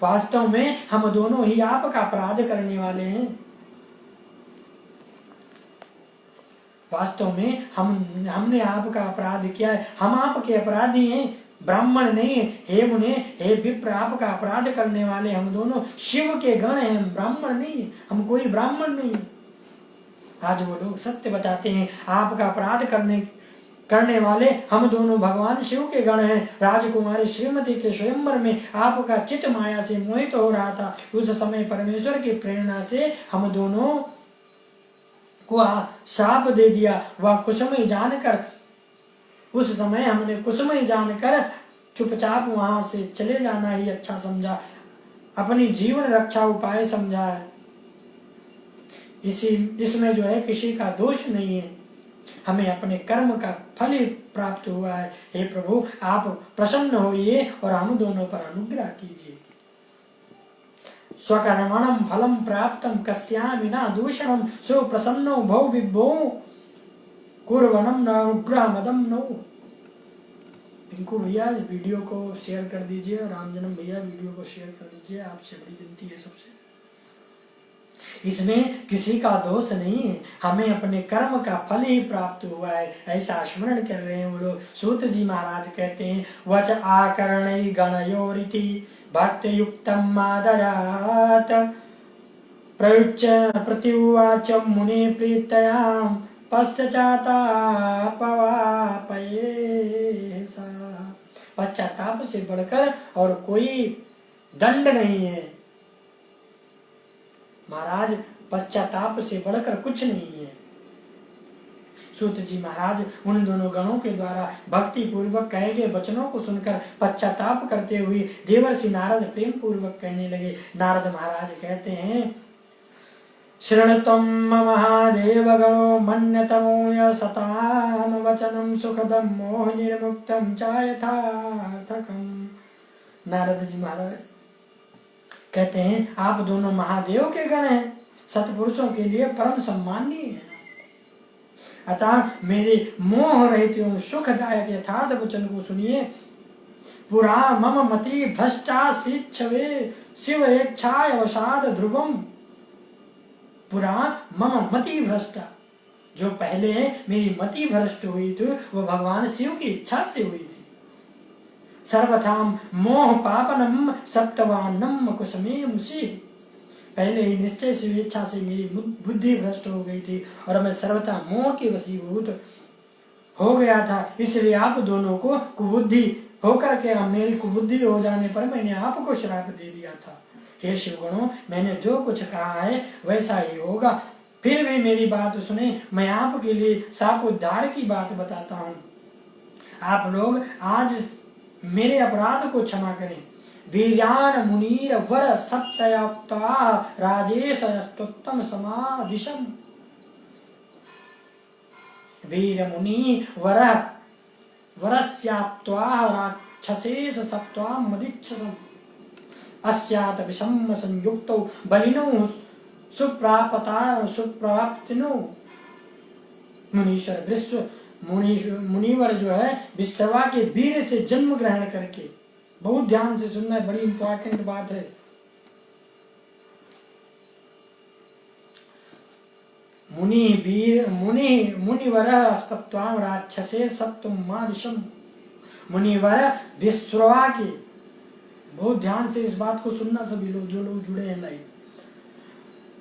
वास्तव में हम दोनों ही आपका अपराध करने वाले हैं। वास्तव में हमने आपका अपराध किया है, हम आपके अपराधी हैं, ब्राह्मण नहीं है। हे मुने, हे विप्र, आपका अपराध करने वाले हम दोनों शिव के गण हैं, हम ब्राह्मण नहीं है, हम कोई ब्राह्मण नहीं है। आज वो लोग सत्य बताते हैं। आपका अपराध करने वाले हम दोनों भगवान शिव के गण हैं। राजकुमारी श्रीमती के स्वयंवर में आपका चित्त माया से मोहित हो रहा था। उस समय परमेश्वर की प्रेरणा से हम दोनों को शाप दे दिया। वह कुसुमई जानकर, उस समय हमने कुसुमई जानकर चुपचाप वहां से चले जाना ही अच्छा समझा, अपनी जीवन रक्षा उपाय समझा है। इसमें जो है किसी का दोष नहीं है, हमें अपने कर्म का फल ही प्राप्त हुआ है। हे प्रभु, आप प्रसन्न होइए और हम दोनों पर अनुग्रह कीजिए। स्वकर्मणं फलं प्राप्तं कस्यामि न दूषणं सुप्रसन्नो भव विभो कुर्वनं न अनुग्रह मदम नो। इनको भैया इस वीडियो को शेयर कर दीजिए, और रामजन्म भैया वीडियो को शेयर कर दीजिए, आपसे बड़ी विनती है सबसे। इसमें किसी का दोष नहीं है, हमें अपने कर्म का फल ही प्राप्त हुआ है, ऐसा स्मरण कर रहे हैं वो लोग। सूत जी महाराज कहते हैं, वच आकर्णै गणयोरिति भक्ति युक्तम आदरात प्रयुच्य प्रत्युवाच मुनि प्रीतयाम पश्चातापवापये। पश्चाताप से बढ़कर और कोई दंड नहीं है महाराज, पश्चाताप से बढ़कर कुछ नहीं है। सूत जी महाराज उन दोनों गणों के द्वारा भक्ति पूर्वक कहे गए वचनों को सुनकर पश्चाताप करते हुए देवर्षि नारद प्रेम पूर्वक कहने लगे। नारद महाराज कहते हैं, शृणुत्वं महादेव गणो मन्यतमो सताम वचनम सुखदम मोह निर्मुक्तम चायथार्थकम। नारद जी महाराज कहते हैं, आप दोनों महादेव के गण हैं, सतपुरुषों के लिए परम सम्माननीय है। अतः मेरे मोह रहित एवं सुखदायक यथार्थ वचन को सुनिए। पुरा मम मति भ्रष्टा शिक्षवे शिव इच्छाय वशाद ध्रुवम। पुरा मम मति भ्रष्टा, जो पहले मेरी मति भ्रष्ट हुई थी वो भगवान शिव की इच्छा से हुई थी। सर्वथाम मोह पापनम सप्तवानम कुसुमे मुसी। पहले ही निश्चय से इच्छा से मेरी बुद्धि भ्रष्ट हो गई थी और मैं सर्वथा मोह के वशीभूत हो गया था। इसलिए आप दोनों को कुबुद्धि होकर के, मेरी कुबुद्धि हो जाने पर मैंने आपको श्राप दे दिया था। हे शिवगणों, मैंने जो कुछ कहा है वैसा ही होगा, फिर भी मेरी बात सुने। मैं आपके लिए साप उद्धार की बात बताता हूँ। आप लोग आज मेरे अपराध को क्षमा करें। वीर्यान मुनीर वर सप्तयप्ता राजेश स्तुत्तम समादिशम। वीर मुनि वरस्याप्त्वा राक्षसेश सप्त्वा मदिच्छसम। अस्यात विषम संयुक्तो बलिनो सुप्राप्तिनो। मुनीश्वर विश्व मुनिवर जो है विश्रवा के वीर से जन्म ग्रहण करके, बहुत ध्यान से सुनना है, बड़ी इंपॉर्टेंट बात है। मुनिवर अस्पत्वाम राक्षसे सप्तमादिशम। मुनिवर विश्रवा के, बहुत ध्यान से इस बात को सुनना सभी लोग जो लोग जुड़े हैं लाइव।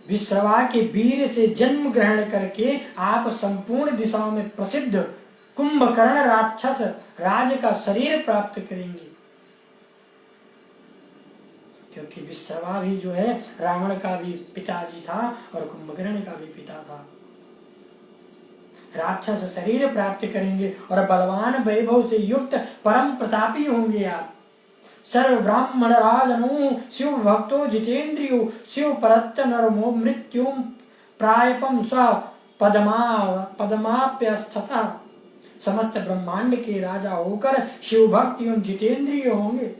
विश्रवा के वीर से जन्म ग्रहण करके आप संपूर्ण दिशाओं में प्रसिद्ध कुंभकर्ण राक्षस राज का शरीर प्राप्त करेंगे। क्योंकि विश्रवा भी जो है रावण का भी पिताजी था और कुंभकर्ण का भी पिता था। राक्षस शरीर प्राप्त करेंगे और बलवान वैभव से युक्त परम प्रतापी होंगे आप। सर्व ब्राह्मण राजनो शिव भक्तो जितेंद्रियो शिव परत्त नरमो मृत्यु प्रायपम स्व पदमाप्यस्थता। समस्त ब्रह्मांड के राजा होकर शिव भक्त एवं जितेंद्रिय होंगे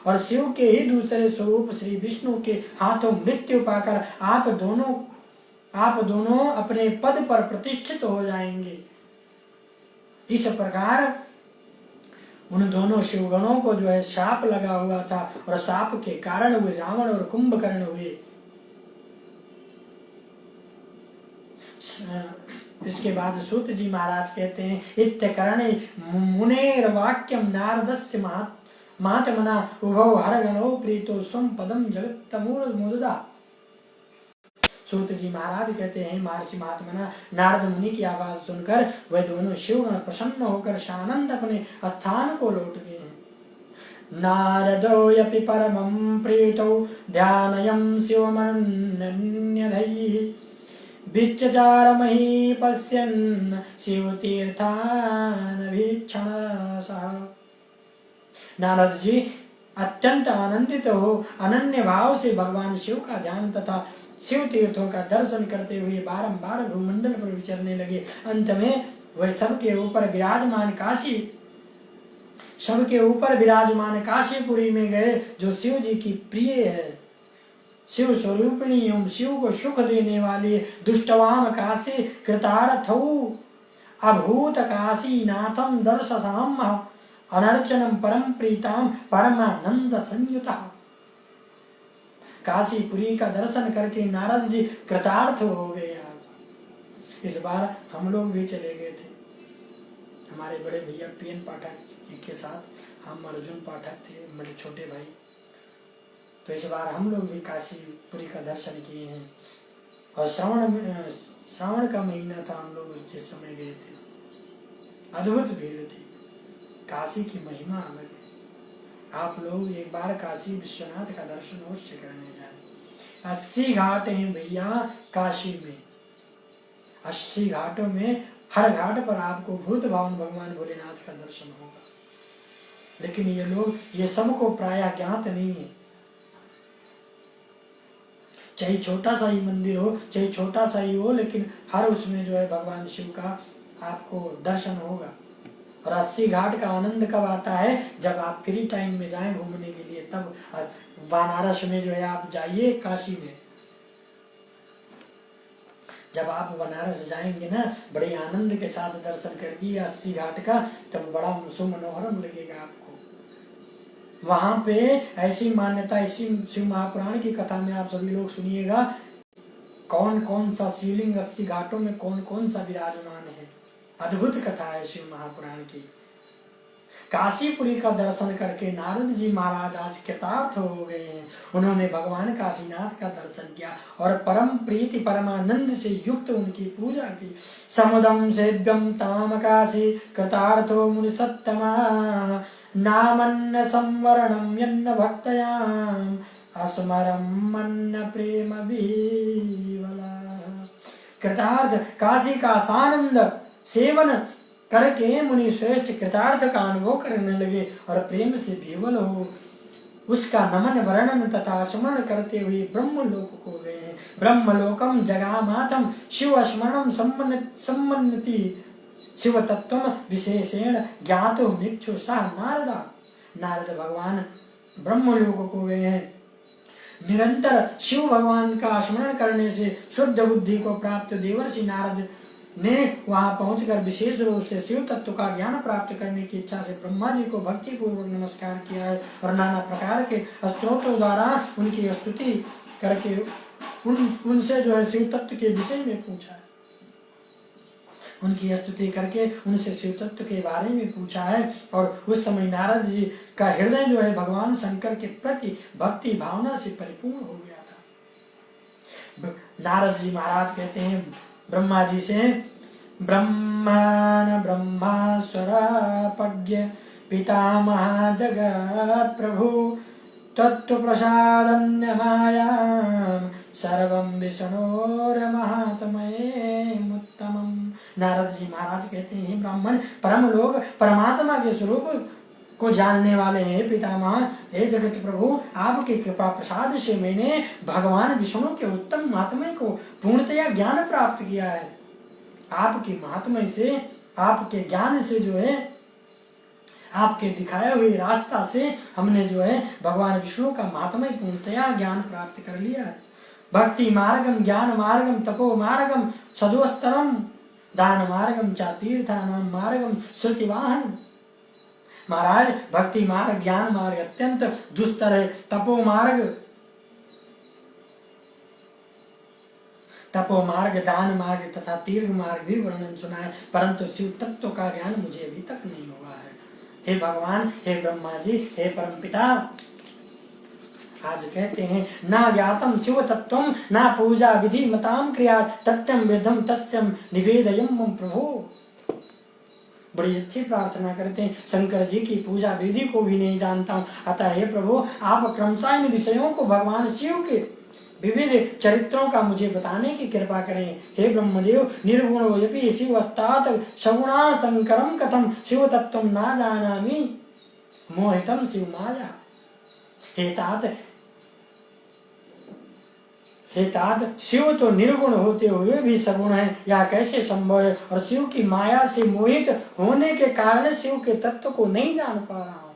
और शिव के ही दूसरे स्वरूप श्री विष्णु के हाथों मृत्यु पाकर आप दोनों अपने पद पर प्रतिष्ठित हो जाएंगे। इस प्रकार उन दोनों शिवगणों को जो है शाप लगा हुआ था और शाप के कारण वे रावण और कुंभकर्ण हुए। इसके बाद सूत जी महाराज कहते हैं, इत्यकरणे मुनेर वाक्यम नारदस्य महात्मना उभौ हरगणो प्रीतो स्वं पदम जगत्तमूल मुददा। सूत जी महाराज कहते हैं, महर्षि महात्मना नारद मुनि की आवाज सुनकर वह दोनों शिवगण प्रसन्न होकर सानंद अपने स्थान को लौट गए हैं। नारदो यपि परमं प्रीतौ ध्यानयं शिवमन्यधैः बिच्चचार मही पश्यन् शिवतीर्थानभीक्षणसः। नारद जी अत्यंत आनंदित हो अनन्य भाव से भगवान शिव का ध्यान तथा शिव तीर्थों का दर्शन करते हुए बारंबार भूमंडल पर विचरने लगे। अंत में वह सबके ऊपर विराजमान काशीपुरी में गए, जो शिव जी की प्रिय है। शिव स्वरूपिणी एवं शिव को सुख देने वाले दुष्टवाम काशी कृतार्थौ अभूत काशी नाथम दर्शसाम अनर्चनम परम प्रीताम परमानंद संयुता। काशीपुरी का दर्शन करके नारद जी कृतार्थ हो गए। आज इस बार हम लोग भी चले गए थे, हमारे बड़े भैया पीएन पाठक जी के साथ, हम अर्जुन पाठक थे, मेरे छोटे भाई। तो इस बार हम लोग भी काशीपुरी का दर्शन किए हैं। और श्रावण का महीना था, हम लोग जिस समय गए थे, अद्भुत भीड़ थी। काशी की महिमा अलग है। आप लोग एक बार काशी विश्वनाथ का दर्शन अवश्य करने जाए। 80 घाट हैं भैया काशी में। 80 घाटों में हर घाट पर आपको भूत भावन भगवान भोलेनाथ का दर्शन होगा। लेकिन ये सबको प्रायः ज्ञात नहीं है। चाहे छोटा सा ही मंदिर हो, चाहे छोटा सा ही हो, लेकिन हर उसमें जो है भगवान शिव का आपको दर्शन होगा। और 80 घाट का आनंद कब आता है? जब आप फ्री टाइम में जाएं घूमने के लिए, तब बनारस में जो है आप जाइए, काशी में जब आप बनारस जाएंगे ना, बड़े आनंद के साथ दर्शन कर दिए 80 घाट का, तब बड़ा सुमनोहरम लगेगा आपको। वहां पे ऐसी मान्यता, इसी शिव महापुराण की कथा में आप सभी लोग सुनिएगा, कौन कौन सा शिवलिंग 80 घाटों में कौन कौन सा विराजमान है। अद्भुत कथा है शिव महापुराण की। काशीपुरी का दर्शन करके नारद जी महाराज आज कृतार्थ हो गए हैं। उन्होंने भगवान काशीनाथ का दर्शन किया और परम प्रीति परमानंद से युक्त उनकी पूजा की। समुदम सेव्यम ताम काशी कृतार्थो मुनि सत्तमा नामन्न संवरणम यन्न भक्तयाम अस्मरम मन्न प्रेम विवला। कृतार्थ काशी का सानंद सेवन करके मुनि श्रेष्ठ कृतार्थ का अनुभव करने लगे और प्रेम से विवल हो उसका नमन वर्णन तथा स्मरण करते हुए ब्रह्मलोक को गए। ब्रह्मलोकम जगामातम शिव स्मरणम सम्मन्नति शिव तत्व विशेषेण ज्ञातो मिक्षु सह नारदा। नारद भगवान ब्रह्मलोक को गए हैं। निरंतर शिव भगवान का स्मरण करने से शुद्ध बुद्धि को प्राप्त देवर्षि नारद ने वहां पहुंचकर विशेष रूप से शिव तत्व का ज्ञान प्राप्त करने की इच्छा से ब्रह्मा जी को भक्ति पूर्वक नमस्कार किया है और नाना प्रकार के स्तोत्रों द्वारा उनकी स्तुति करके उनसे जो है शिव तत्व के विषय में पूछा है। उनकी स्तुति करके उनसे शिव तत्व के बारे में पूछा है। और उस समय नारद जी का हृदय जो है भगवान शंकर के प्रति भक्ति भावना से परिपूर्ण हो गया था। नारद जी महाराज कहते हैं ब्रह्मा जी से, ब्रह्मण ब्रह्मास्वरापज्ञ पितामह जगत प्रभु तत्व प्रसादन्य मायाम सर्वम विष्णोर्महात्मयेमुत्तमम्। नारद जी महाराज कहते हैं ब्राह्मण परम लोग परमात्मा के स्वरूप को जानने वाले हैं। पितामह हे जगत प्रभु, आपके कृपा प्रसाद से मैंने भगवान विष्णु के उत्तम महात्म्य को पूर्णतया ज्ञान प्राप्त किया है। आपके महात्म्य से, आपके ज्ञान से जो है, आपके दिखाए हुए रास्ता से हमने जो है भगवान विष्णु का महात्म्य पूर्णतया ज्ञान प्राप्त कर लिया है। भक्ति मार्गम ज्ञान मार्गम तपो मार्गम सदोस्तरम दान मार्गम च तीर्थानाम मार्गम श्रुतिवाहन। महाराज भक्ति मार्ग ज्ञान मार्ग अत्यंत दुस्तर है। तपो मार्ग दान मार्ग तथा तीर्थ मार्ग भी वर्णन सुना है, परंतु शिव तत्व का ज्ञान मुझे अभी तक नहीं हुआ है। हे भगवान, हे ब्रह्मा जी, हे परमपिता, आज कहते हैं ना ज्ञातम शिव तत्वम ना पूजा विधि मताम क्रिया तत्यम वेदम तस्यम निवेदयम मम प्रभु। बड़ी अच्छी प्रार्थना करते हैं, शंकर जी की पूजा विधि को भी नहीं जानता हूँ, अतः हे प्रभु आप क्रमशः इन विषयों को भगवान शिव के विविध चरित्रों का मुझे बताने की कृपा करें। हे ब्रह्मदेव निर्गुण यपि शिवस्तात सगुणा शंकरम कथम शिव तत्व ना जानामि मोहितम शिव माया। हे तात शिव तो निर्गुण होते हुए भी सगुण है, यह कैसे संभव है? और शिव की माया से मोहित होने के कारण शिव के तत्व को नहीं जान पा रहा हूं।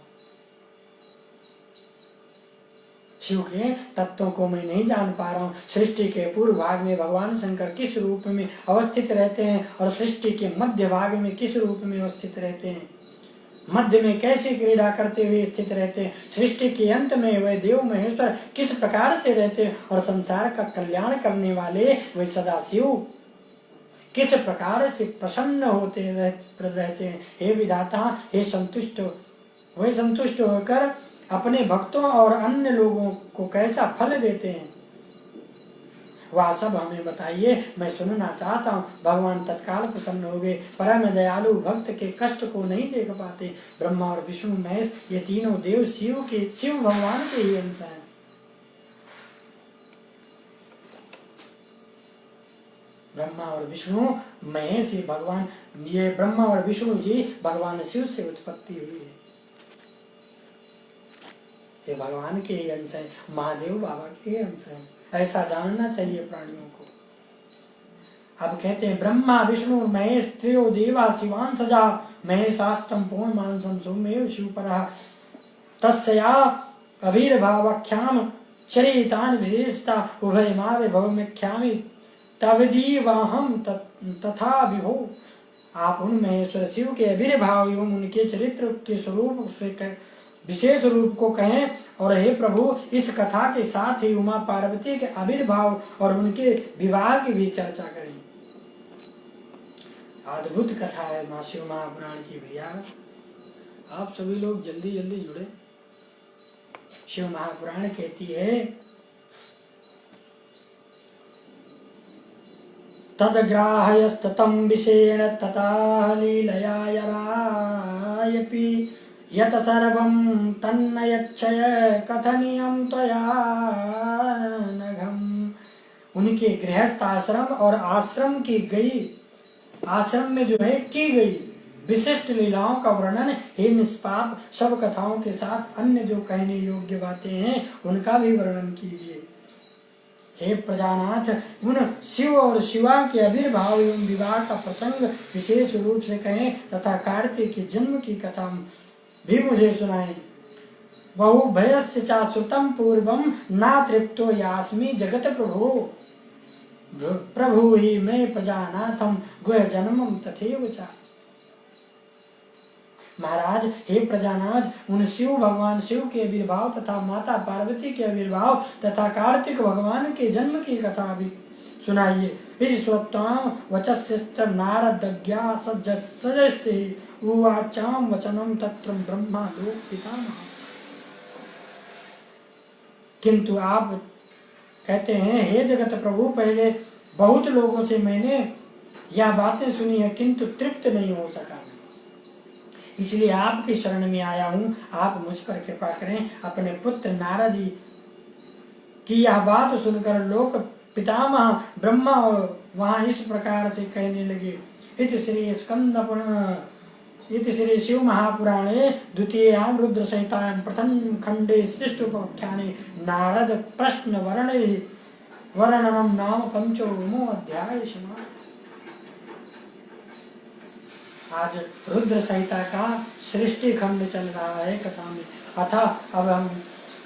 शिव के तत्वों को मैं नहीं जान पा रहा हूँ। सृष्टि के पूर्व भाग में भगवान शंकर किस रूप में अवस्थित रहते हैं और सृष्टि के मध्य भाग में किस रूप में अवस्थित रहते हैं, मध्य में कैसी क्रीड़ा करते हुए स्थित रहते हैं, सृष्टि के अंत में वह देव महेश्वर किस प्रकार से रहते हैं और संसार का कल्याण करने वाले वह सदाशिव किस प्रकार से प्रसन्न होते रहते हैं। हे विधाता हे संतुष्ट, वह संतुष्ट होकर अपने भक्तों और अन्य लोगों को कैसा फल देते हैं वह सब हमें बताइए, मैं सुनना चाहता हूँ। भगवान तत्काल प्रसन्न हो गए। परम दयालु भक्त के कष्ट को नहीं देख पाते। ब्रह्मा और विष्णु महेश ये तीनों देव शिव भगवान के ही अंश हैं। ब्रह्मा और विष्णु महेश ही भगवान, ये ब्रह्मा और विष्णु जी भगवान शिव से उत्पत्ति हुई है। ये भगवान के ही अंश है, महादेव बाबा के ही अंश है। ऐसा जानना चाहिए प्राणियों को। अब कहते हैं ब्रह्मा विष्णु महेश त्रयो देवा शिवान सजा महेशास्तम पूर्ण मानसम सोमेव शिवपरा तस्या अभिर्भावाख्याम चरितान विशेषता उभय मारे भवमेख्यामि तवदीवाहम तथा विभो। आप उन महेश्वर शिव के अभिर्भाव एवं उनके चरित्र के स्वरूप से विशेष रूप को कहें और हे प्रभु इस कथा के साथ ही उमा पार्वती के आविर्भाव और उनके विवाह की भी चर्चा करें। अद्भुत कथा है माँ शिव महापुराण की। भैया आप सभी लोग जल्दी जल्दी जुड़े। शिव महापुराण कहती है तद्ग्राह्यस्ततं विषेण तथा लीलया यरायपि यत सर्वं तन्नयच्छय कथनीयं त्वया नघम्। उनके गृहस्थ आश्रम और आश्रम की गई, आश्रम में जो है की गई विशिष्ट लीलाओं का वर्णन हे निष्पाप सब कथाओं के साथ अन्य जो कहने योग्य बातें हैं उनका भी वर्णन कीजिए। हे प्रजानाथ उन शिव और शिवा के आविर्भाव एवं विवाह का प्रसंग विशेष रूप से कहें तथा कार्तिक के जन्म की कथा भी मुझे सुनाएं। बहु भयस्य चा श्रुतम पूर्वम ना तृप्तो यास्मि जगत प्रभो प्रभु ही मैं प्रजानाथम गुह जन्मम तथैव च। महाराज हे प्रजानाथ उन शिव भगवान शिव के आविर्भाव तथा माता पार्वती के आविर्भाव तथा कार्तिक भगवान के जन्म की कथा भी सुनाइए। इस स्वत्वाम वचस्यस्त्र नारदज्ञा सजस्य उवाचाम वचनम तत्र ब्रह्मा लोक पितामह। किंतु आप कहते हैं हे जगत प्रभु पहले बहुत लोगों से मैंने यह बातें सुनी है किंतु तृप्त नहीं हो सका, इसलिए आपकी शरण में आया हूँ। आप मुझ पर कृपा करें। अपने पुत्र नारद की यह बात सुनकर लोक पितामह ब्रह्मा वहां इस प्रकार से कहने लगे। इति श्री शिव महापुराणे द्वितीयां रुद्र संहितायां प्रथम खंडे सृष्टोपाख्याने नारद प्रश्न वर्णनम नाम पंचमो अध्याय समाप्त। आज रुद्र संहिता का सृष्टि खंड चल रहा है कथा में। अथा अब हम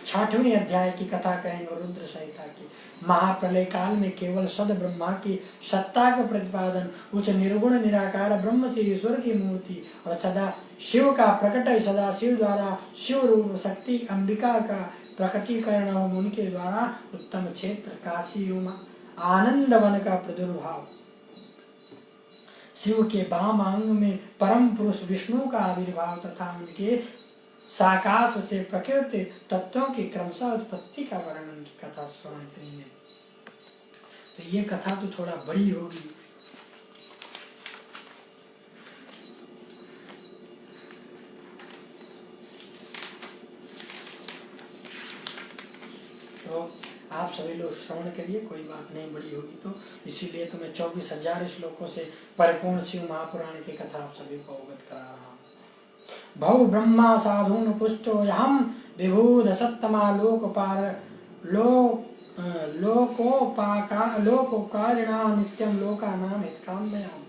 6वें अध्याय की कथा कहेंगे रुद्र संहिता की। महाप्रलय काल में केवल सद ब्रह्मा की सत्ता का प्रतिपादन, उस निर्गुण निराकार ब्रह्म से ईश्वर की मूर्ति और सदा शिव का प्रकट, सदा शिव द्वारा शिव रूप शक्ति अंबिका का प्रकटीकरण एवं उनके द्वारा उत्तम क्षेत्र काशी एवं आनंद वन का प्रादुर्भाव, शिव के वाम अंग में परम पुरुष विष्णु का आविर्भाव तथा उनके साकाश से प्रकृति तत्वों की क्रमशः उत्पत्ति का वर्णन की कथा श्रवण करेंगे। तो ये कथा तो थोड़ा बड़ी होगी। तो आप सभी लोग श्रवण करिए, कोई बात नहीं, बड़ी होगी तो इसीलिए तो मैं 24,000 श्लोकों से परिपूर्ण शिव महापुराण की कथा आप सभी को अवगत करा रहा हूँ। भव ब्रह्मा साधून पुष्टो यहम विभूद सत्तमा लोकोपकारिणा नित्यम लोकानाम हितकाम्ययाम।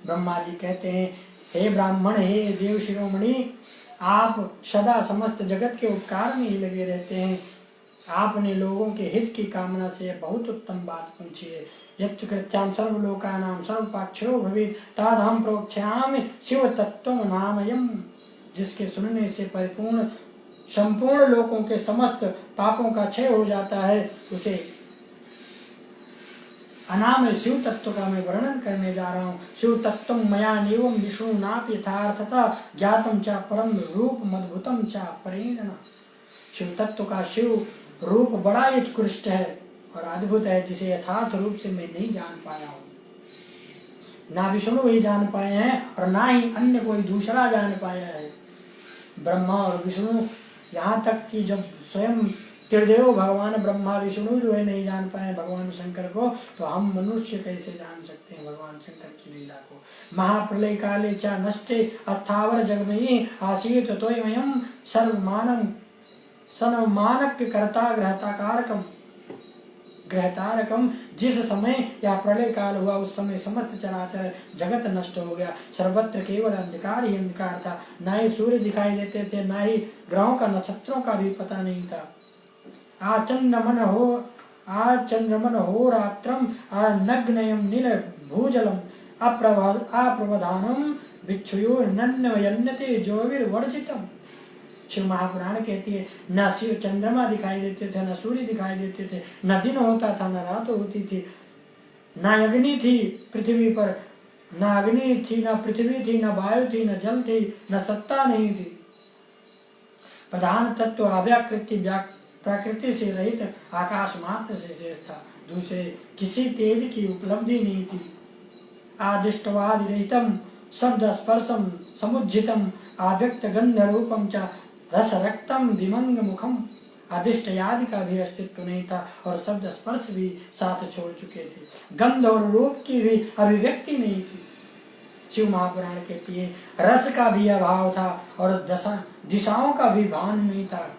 ब्रह्मा जी कहते हैं, हे ब्राह्मण, हे देव शिरोमणि, आप सदा समस्त जगत के उपकार में ही लगे रहते हैं। आपने लोगों के हित की कामना से बहुत उत्तम बात पूछी है। यत् कृत्याम सर्वलोकानां सर्वपाक्षरो भवेत् तदहं प्रोक्ष्यामि शिव तत्त्वं नामयम्। जिसके सुनने से परिपूर्ण संपूर्ण लोकों के समस्त पापों का क्षय हो जाता है, उसे अनामय शिव तत्व का मैं वर्णन करने जा रहा हूँ। शिव तत्व मया नेवम विष्णु नाप यथार्थता ज्ञातम च परम रूप मद्भुतम च परेण। शिव तत्व का शिव रूप बड़ा उत्कृष्ट है और अद्भुत है, जिसे यथार्थ रूप से मैं नहीं जान पाया हूँ। ना विष्णु ही जान पाए हैं और ना ही अन्य कोई दूसरा जान पाया है। ब्रह्मा और विष्णु, यहाँ तक कि जब स्वयं त्रिदेव भगवान ब्रह्मा विष्णु जो है नहीं जान पाए भगवान शंकर को, तो हम मनुष्य कैसे जान सकते हैं भगवान शंकर की लीला को। महाप्रलय काले च नष्टे अस्थावर जगमयी आसीत तोयमयम् सर्वमानम सनमानक कर्ता ग्रहतारकम। जिस समय यह प्रलय काल हुआ उस समय समस्त चराचर जगत नष्ट हो गया। सर्वत्र केवल अंधकार ही अंधकार था। न ही सूर्य दिखाई देते थे, न ही ग्रहों का नक्षत्रों का भी पता नहीं था। आचंद्रमन हो रात्रम नग्नयम नील भूजलम अप्रवधानम भिक्षुयो नन्वयन्यते जोविर्वर्जितम। शिव महापुराण कहती है, न शिव चंद्रमा दिखाई देते थे, न सूर्य दिखाई देते थे, न दिन होता था, न रात होती थी, न अग्नि थी पृथ्वी पर, न अग्नि थी, न पृथ्वी थी, न वायु थी, न जल थी, न सत्ता नहीं थी। प्रधान तत्व अव्याकृति प्रकृति से रहित आकाश मात्र से शेष था। दूसरे किसी तेज की उपलब्धि नहीं थी। आदिष्टवाद रहितम शब्द स्पर्शम समुज्जितम आव्यक्त गंध रूपम च रस रक्तम विमंग मुखम। आदिष्ट आदि का भी अस्तित्व नहीं था और शब्द स्पर्श भी साथ छोड़ चुके थे। गंध और रूप की भी अभिव्यक्ति नहीं थी। शिव महापुराण कहती है, रस का भी अभाव था और दिशाओं का भी भान नहीं था।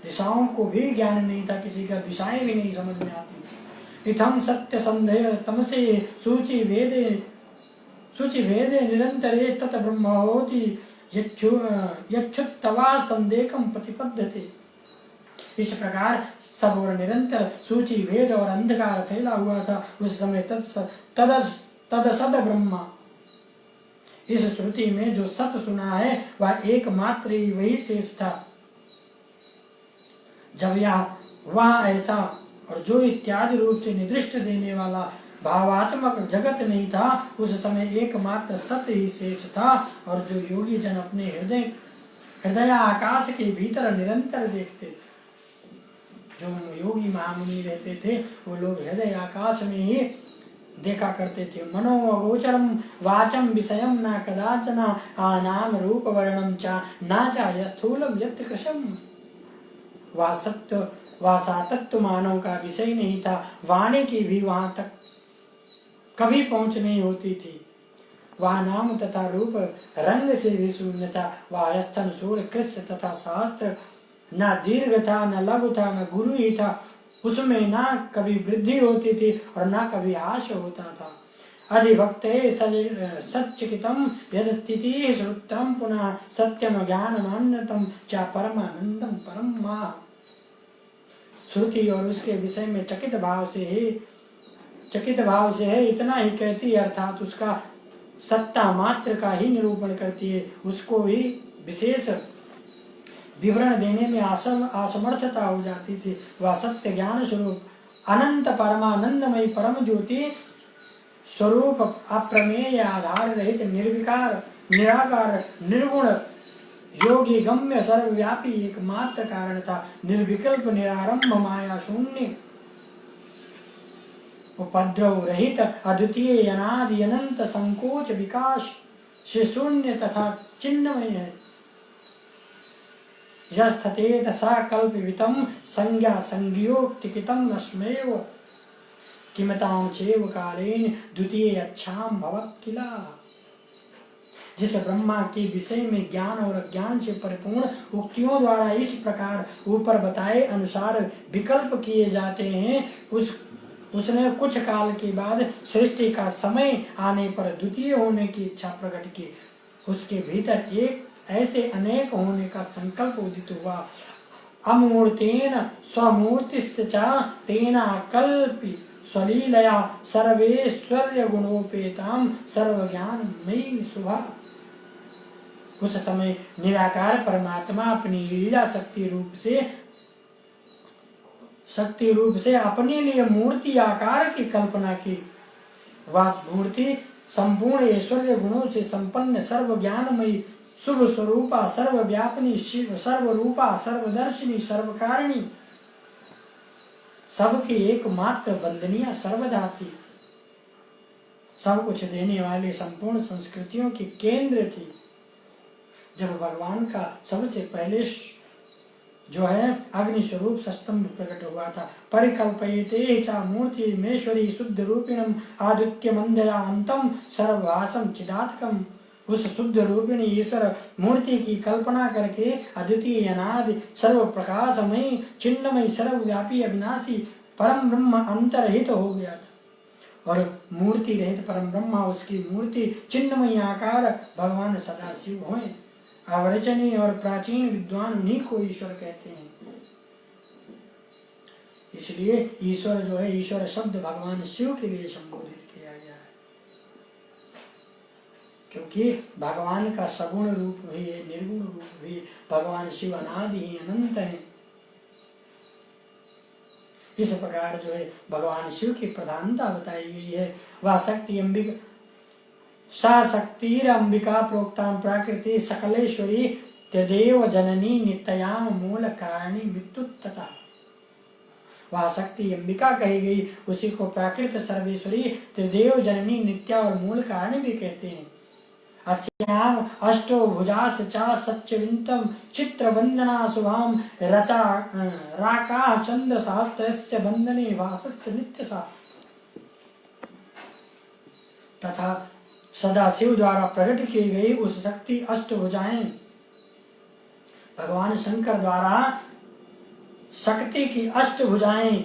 दिशाओं को भी ज्ञान नहीं था, किसी का दिशाएं भी नहीं समझ में आती। इथम सत्य संदेह तमसे सूचि भेदे निरंतरे तत ब्रह्म होति यच्छुत्तवा संदेकम प्रतिपद्यते। इस प्रकार सब और निरंतर सूचि भेद और अंधकार फैला हुआ था। उस समय तदसद ब्रह्मा, इस श्रुति में जो सत सुना है वह एकमात्र ही वही शेष था। जब वह ऐसा और जो इत्यादि रूप से निर्दिष्ट देने वाला भावात्मक जगत नहीं था, उस समय एकमात्र सत्य ही शेष था। और जो योगी जन अपने हृदय आकाश के भीतर निरंतर देखते थे, जो योगी महामुनि रहते थे, वो लोग हृदय आकाश में ही देखा करते थे। मनोगोचरम वाचम विषयम न कदाचना आनाम रूप वर्णम चा ना चा स्थूलम यत् कृशम। वह सातत्व मानव का विषय नहीं था। वाणी की भी वहां तक कभी पहुंच नहीं होती थी। वह नाम तथा रूप रंग से भी शून्य था। वह स्थन सूर्य कृष्ण तथा शास्त्र न दीर्घ था, न लघु था, न गुरु ही था। उसमें न कभी वृद्धि होती थी और न कभी हास्य होता था। अधिभक्ते सच्चिकितम यदतिथि श्रुतम पुनः सत्यम ज्ञानमान्यतम च परमानंदम परम मा। श्रुति और उसके विषय में चकित भाव से है, इतना ही कहती है, अर्थात उसका सत्ता मात्र का ही निरूपण करती है। उसको भी विशेष विवरण देने में असमर्थता हो जाती थी। वह सत्य ज्ञान स्वरूप अनंत परमानंदमय परम ज्योति स्वरूप अप्रमेय आधार रहित निर्विकार निराकार निर्गुण योगी गम्य सर्वव्यापी एकमात्र कारण था। निर्विकल्प निरारंभ माया शून्य उपद्रव रहित अद्वितीय अनादि अनंत संकोच विकास से शून्य तथा चिन्मय है। यस्थतेत सकल्पितम संज्ञा संज्ञोक्तिकितम अस्मेव किमतां चैव कालेन द्वितीय अच्छाम भवत् किला। जिस ब्रह्मा के विषय में ज्ञान और अज्ञान से परिपूर्ण उक्तियों द्वारा इस प्रकार ऊपर बताए अनुसार विकल्प किए जाते हैं, उसने कुछ काल के बाद सृष्टि का समय आने पर द्वितीय होने की इच्छा प्रकट की। उसके भीतर एक ऐसे अनेक होने का संकल्प उदित हुआ। अमूर्तेन स्वमूर्तिश्च तेना कल्पि स्वलीलया सर्वेश्वर्य गुणोपेताम सर्वज्ञानमयी शुभा। उस समय निराकार परमात्मा अपनी लीला शक्ति रूप से अपने लिए मूर्ति आकार की कल्पना की। वह मूर्ति संपूर्ण ऐश्वर्य गुणों से संपन्न सर्व ज्ञानमयी शुभ स्वरूपा सर्वव्यापिनी सर्वरूपा सर्वदर्शिनी सर्वकारिणी सबके एकमात्र वंदनीय सर्वदा थी। सब कुछ देने वाले संपूर्ण संस्कृतियों की केंद्र थी। जब भगवान का सबसे पहले जो है अग्नि स्वरूप सस्तंभ प्रकट हुआ था। परिकल्पयते चा मूर्ति मेश्वरी शुद्ध रूपिणम आदित्य मंदया अंतम सर्वभासम चिदात्कम। उस शुद्ध रूपिणी ईश्वर मूर्ति की कल्पना करके अद्वितीय अनादि सर्व प्रकाशमय चिन्मय सर्वव्यापी अविनाशी परम ब्रह्म अंतरहित हो गया था। और मूर्ति रहित परम ब्रह्मा उसकी मूर्ति चिन्मय आकार भगवान सदाशिव हुए। अवर्चनीय और प्राचीन विद्वान उन्हीं को ईश्वर कहते हैं। इसलिए ईश्वर जो है, ईश्वर शब्द भगवान शिव के लिए संबोधित किया गया है, क्योंकि भगवान का सगुण रूप भी है, निर्गुण रूप भी। भगवान शिव अनादि ही अनंत है। इस प्रकार जो है भगवान शिव की प्रधानता बताई गई है। वह शक्ति अंबिका सा शक्तिर अंबिका प्रोक्ताम प्राकृति सकलेश्वरी त्रिदेव जननी नित्याम मूल कारणी मृत्युतता। वह शक्ति अंबिका कही गई, उसी को प्राकृत सर्वेश्वरी त्रिदेव जननी नित्या और मूल कारणी भी कहते हैं। अस्याम अष्टो भुजास चा सच्चविंतम चित्र वंदना शुभाम रचा राका चंद्र सहस्त्रस्य वंदने वासस्य नित्य सा। तथा सदा शिव द्वारा प्रकट की गई उस शक्ति अष्टभुजाएं भगवान शंकर द्वारा शक्ति की अष्टभुजाएं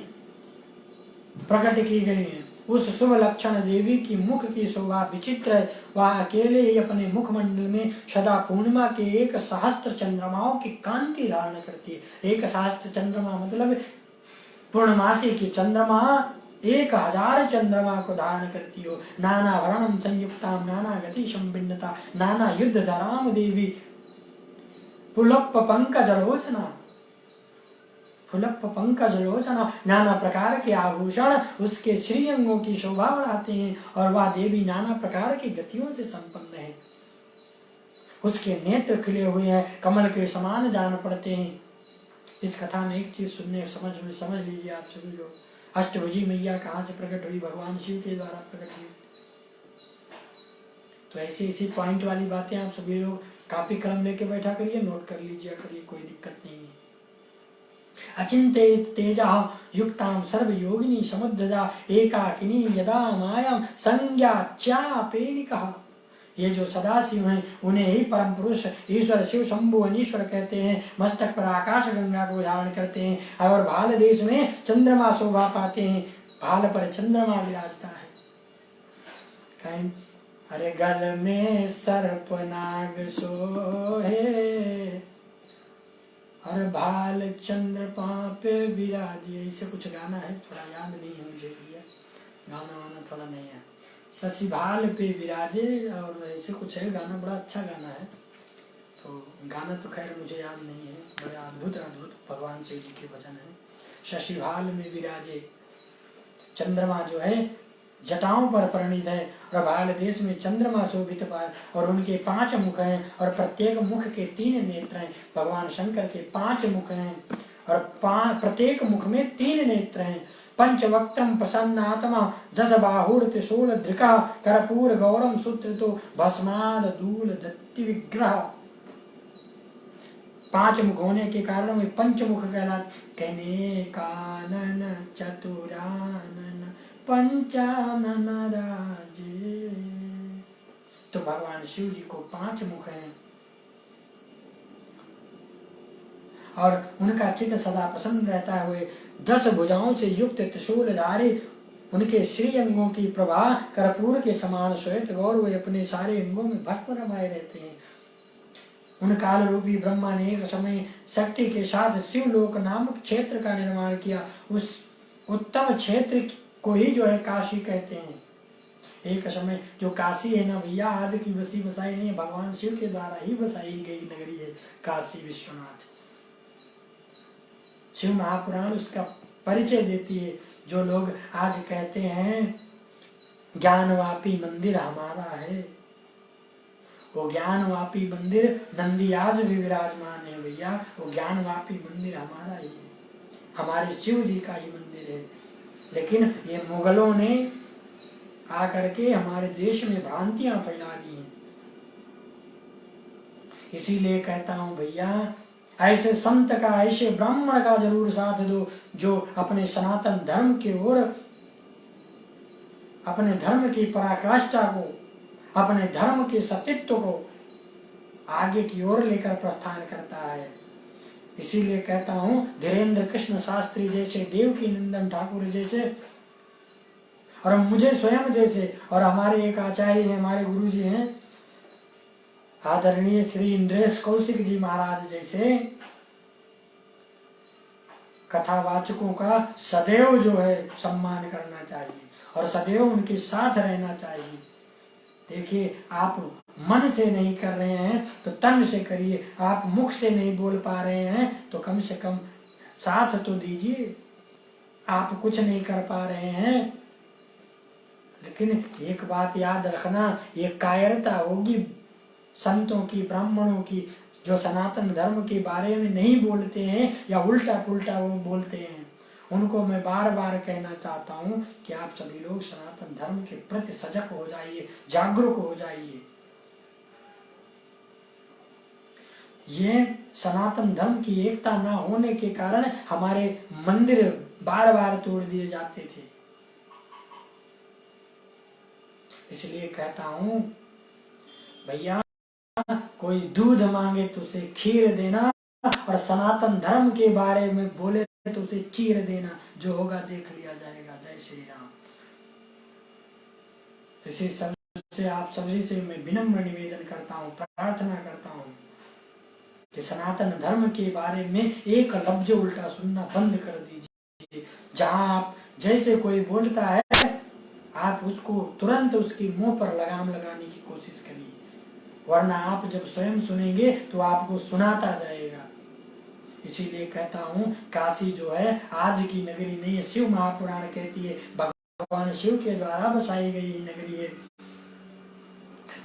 प्रकट की गई हैं। उस शुभ लक्षण देवी की मुख की शोभा विचित्र है। वह अकेले ही अपने मुखमंडल में सदा पूर्णिमा के 1 सहस्त्र चंद्रमाओं की कांति धारण करती है। 1 सहस्त्र चंद्रमा मतलब पूर्णमासी की चंद्रमा 1000 चंद्रमा को धारण करती हो। नाना वर्णम संयुक्ता नाना गति संभिन्नता नाना युद्ध धराम देवी पुलप्प पंकज लोचना। नाना प्रकार के आभूषण उसके श्रीअंगों की शोभा बढ़ाते हैं और वह देवी नाना प्रकार की गतियों से संपन्न है। उसके नेत्र खिले हुए हैं, कमल के समान जान पड़ते हैं। इस कथा में एक चीज सुनने समझ लीजिए आप सभी लोग। अष्टभुजी मैया कहाँ से प्रकट हुई? भगवान शिव के द्वारा प्रकट हुई। तो ऐसी पॉइंट वाली बातें आप सभी लोग कॉपी कलम लेके बैठा करिए, नोट कर लीजिए करिए, कोई दिक्कत नहीं है। अचिंत्येत तेजा युक्ताम सर्व योगिनी समुद्रदा एकाकिनी यदा मायाम संज्ञा चापेनिका। ये जो सदाशिव हैं उन्हें ही परम पुरुष ईश्वर शिव शंभु अनीश्वर कहते हैं। मस्तक पर आकाश गंगा को धारण करते हैं और भाल देश में चंद्रमा शोभा पाते हैं। भाल पर चंद्रमा विराजता है। अरे गल में सर्प नाग सोहे और भाल चंद्र पे विराजे। ऐसे कुछ गाना है, थोड़ा याद नहीं है मुझे भैया, गाना वाना थोड़ा नहीं है। शशि भाल पे विराजे और ऐसे कुछ है गाना, बड़ा अच्छा गाना है। तो गाना तो खैर मुझे याद नहीं है, बड़े अद्भुत भगवान शिव जी के भजन है। शशि भाल में विराजे, चंद्रमा जो है जटाओं पर परिणित है और भाल देश में चंद्रमा शोभित पाए और उनके 5 मुख हैं और प्रत्येक मुख के 3 नेत्र हैं। भगवान शंकर के 5 मुख हैं और प्रत्येक मुख में 3 नेत्र हैं। पंचवक्त्रम प्रसन्नात्मा 10 बाहुर त्रिशूल धृका कर्पूर गौरम सूत्र तो भस्माद दूल दत्ति विग्रह। 5 मुख होने के कारण वे पंचमुख कहलाते। कने कानन चतुरानन पंचानन राजे। तो भगवान शिव जी को 5 मुख हैं और उनका चित्त सदा प्रसन्न रहता है। वे 10 भुजाओं से युक्त त्रिशूलधारी, उनके श्री अंगों की प्रभा कर्पूर के समान श्वेत गौर, वे अपने सारे अंगों में भस्म रमाए रहते हैं। उन काल रूपी ब्रह्मा ने एक समय शक्ति के साथ शिवलोक नामक क्षेत्र का निर्माण किया। उस उत्तम क्षेत्र को ही जो है काशी कहते हैं। एक समय जो काशी है ना भैया, आज की बसी बसाई नहीं है, भगवान शिव के द्वारा ही बसाई गई नगरी है काशी विश्वनाथ। शिव महापुराण उसका परिचय देती है। जो लोग आज कहते हैं ज्ञानवापी मंदिर हमारा है, वो ज्ञानवापी मंदिर नंदी आज भी विराजमान है भैया। वो ज्ञानवापी मंदिर हमारा ही है, हमारे शिव जी का ही मंदिर है। लेकिन ये मुगलों ने आकर के हमारे देश में भ्रांतियां फैला दी हैं। इसीलिए कहता हूं भैया, ऐसे संत का, ऐसे ब्राह्मण का जरूर साथ दो जो अपने सनातन धर्म की ओर, अपने धर्म की पराकाष्ठा को, अपने धर्म के सतीत्व को आगे की ओर लेकर प्रस्थान करता है। इसीलिए कहता हूं, धीरेन्द्र कृष्ण शास्त्री जैसे, देवकी नंदन ठाकुर जैसे और मुझे स्वयं जैसे, और हमारे एक आचार्य हैं, हमारे गुरु जी हैं आदरणीय श्री इंद्रेश कौशिक जी महाराज जैसे कथावाचकों का सदैव जो है सम्मान करना चाहिए और सदैव उनके साथ रहना चाहिए। देखिए, आप मन से नहीं कर रहे हैं तो तन से करिए। आप मुख से नहीं बोल पा रहे हैं तो कम से कम साथ तो दीजिए। आप कुछ नहीं कर पा रहे हैं, लेकिन एक बात याद रखना, ये कायरता होगी संतों की, ब्राह्मणों की, जो सनातन धर्म के बारे में नहीं बोलते हैं या उल्टा पुल्टा वो बोलते हैं। उनको मैं बार बार कहना चाहता हूं कि आप सभी लोग सनातन धर्म के प्रति सजग हो जाइए, जागरूक हो जाइए। ये सनातन धर्म की एकता ना होने के कारण हमारे मंदिर बार बार तोड़ दिए जाते थे। इसलिए कहता हूं भैया, कोई दूध मांगे तो उसे खीर देना और सनातन धर्म के बारे में बोले तो उसे चीर देना। जो होगा देख लिया जाएगा। जय श्री राम। इसी सबसे आप सभी से मैं विनम्र निवेदन करता हूँ, प्रार्थना करता हूँ कि सनातन धर्म के बारे में एक लफ्ज उल्टा सुनना बंद कर दीजिए। जहाँ आप जैसे कोई बोलता है आप उसको तुरंत उसकी मुंह पर लगाम लगाने की कोशिश करिए, वरना आप जब स्वयं सुनेंगे तो आपको सुनाता जाएगा। इसीलिए कहता हूँ, काशी जो है आज की नगरी नहीं है, शिव महापुराण कहती है भगवान शिव के द्वारा बसाई गई नगरी है।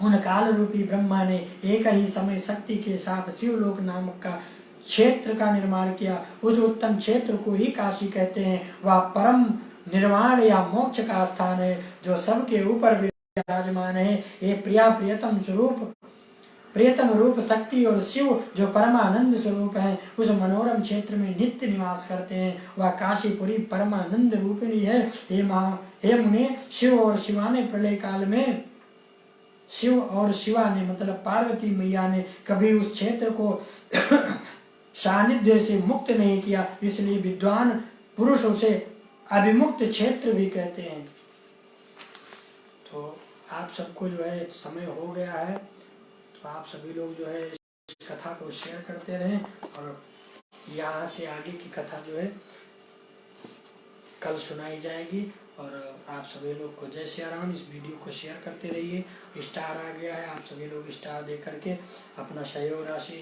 उन काल रूपी ब्रह्मा ने एक ही समय शक्ति के साथ शिवलोक नामक का क्षेत्र का निर्माण किया। उस उत्तम क्षेत्र को ही काशी कहते हैं। वह परम निर्वाण या मोक्ष का स्थान है जो सबके ऊपर विराजमान है। ये प्रियतम रूप शक्ति और शिव जो परमानंद स्वरूप है, उस मनोरम क्षेत्र में नित्य निवास करते हैं। वह काशीपुरी परमानंद रूपिणी है। हे मुने, शिव और शिवा ने प्रलय काल में, शिव और शिवा ने मतलब पार्वती मैया ने कभी उस क्षेत्र को सानिध्य से मुक्त नहीं किया, इसलिए विद्वान पुरुष उसे अभिमुक्त क्षेत्र भी कहते हैं। तो आप सबको जो है समय हो गया है, तो आप सभी लोग जो है इस कथा को शेयर करते रहें और यहाँ से आगे की कथा जो है कल सुनाई जाएगी। और आप सभी लोग को जय श्री राम। इस वीडियो को शेयर करते रहिए। स्टार आ गया है, आप सभी लोग स्टार दे करके अपना सहयोग राशि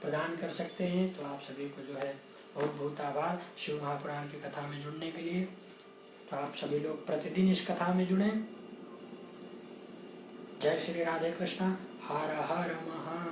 प्रदान कर सकते हैं। तो आप सभी को जो है बहुत बहुत आभार शिव महापुराण की कथा में जुड़ने के लिए। तो आप आप सभी लोग प्रतिदिन इस कथा में जुड़ें। जय श्री राधे कृष्णा। हर हर महादेव।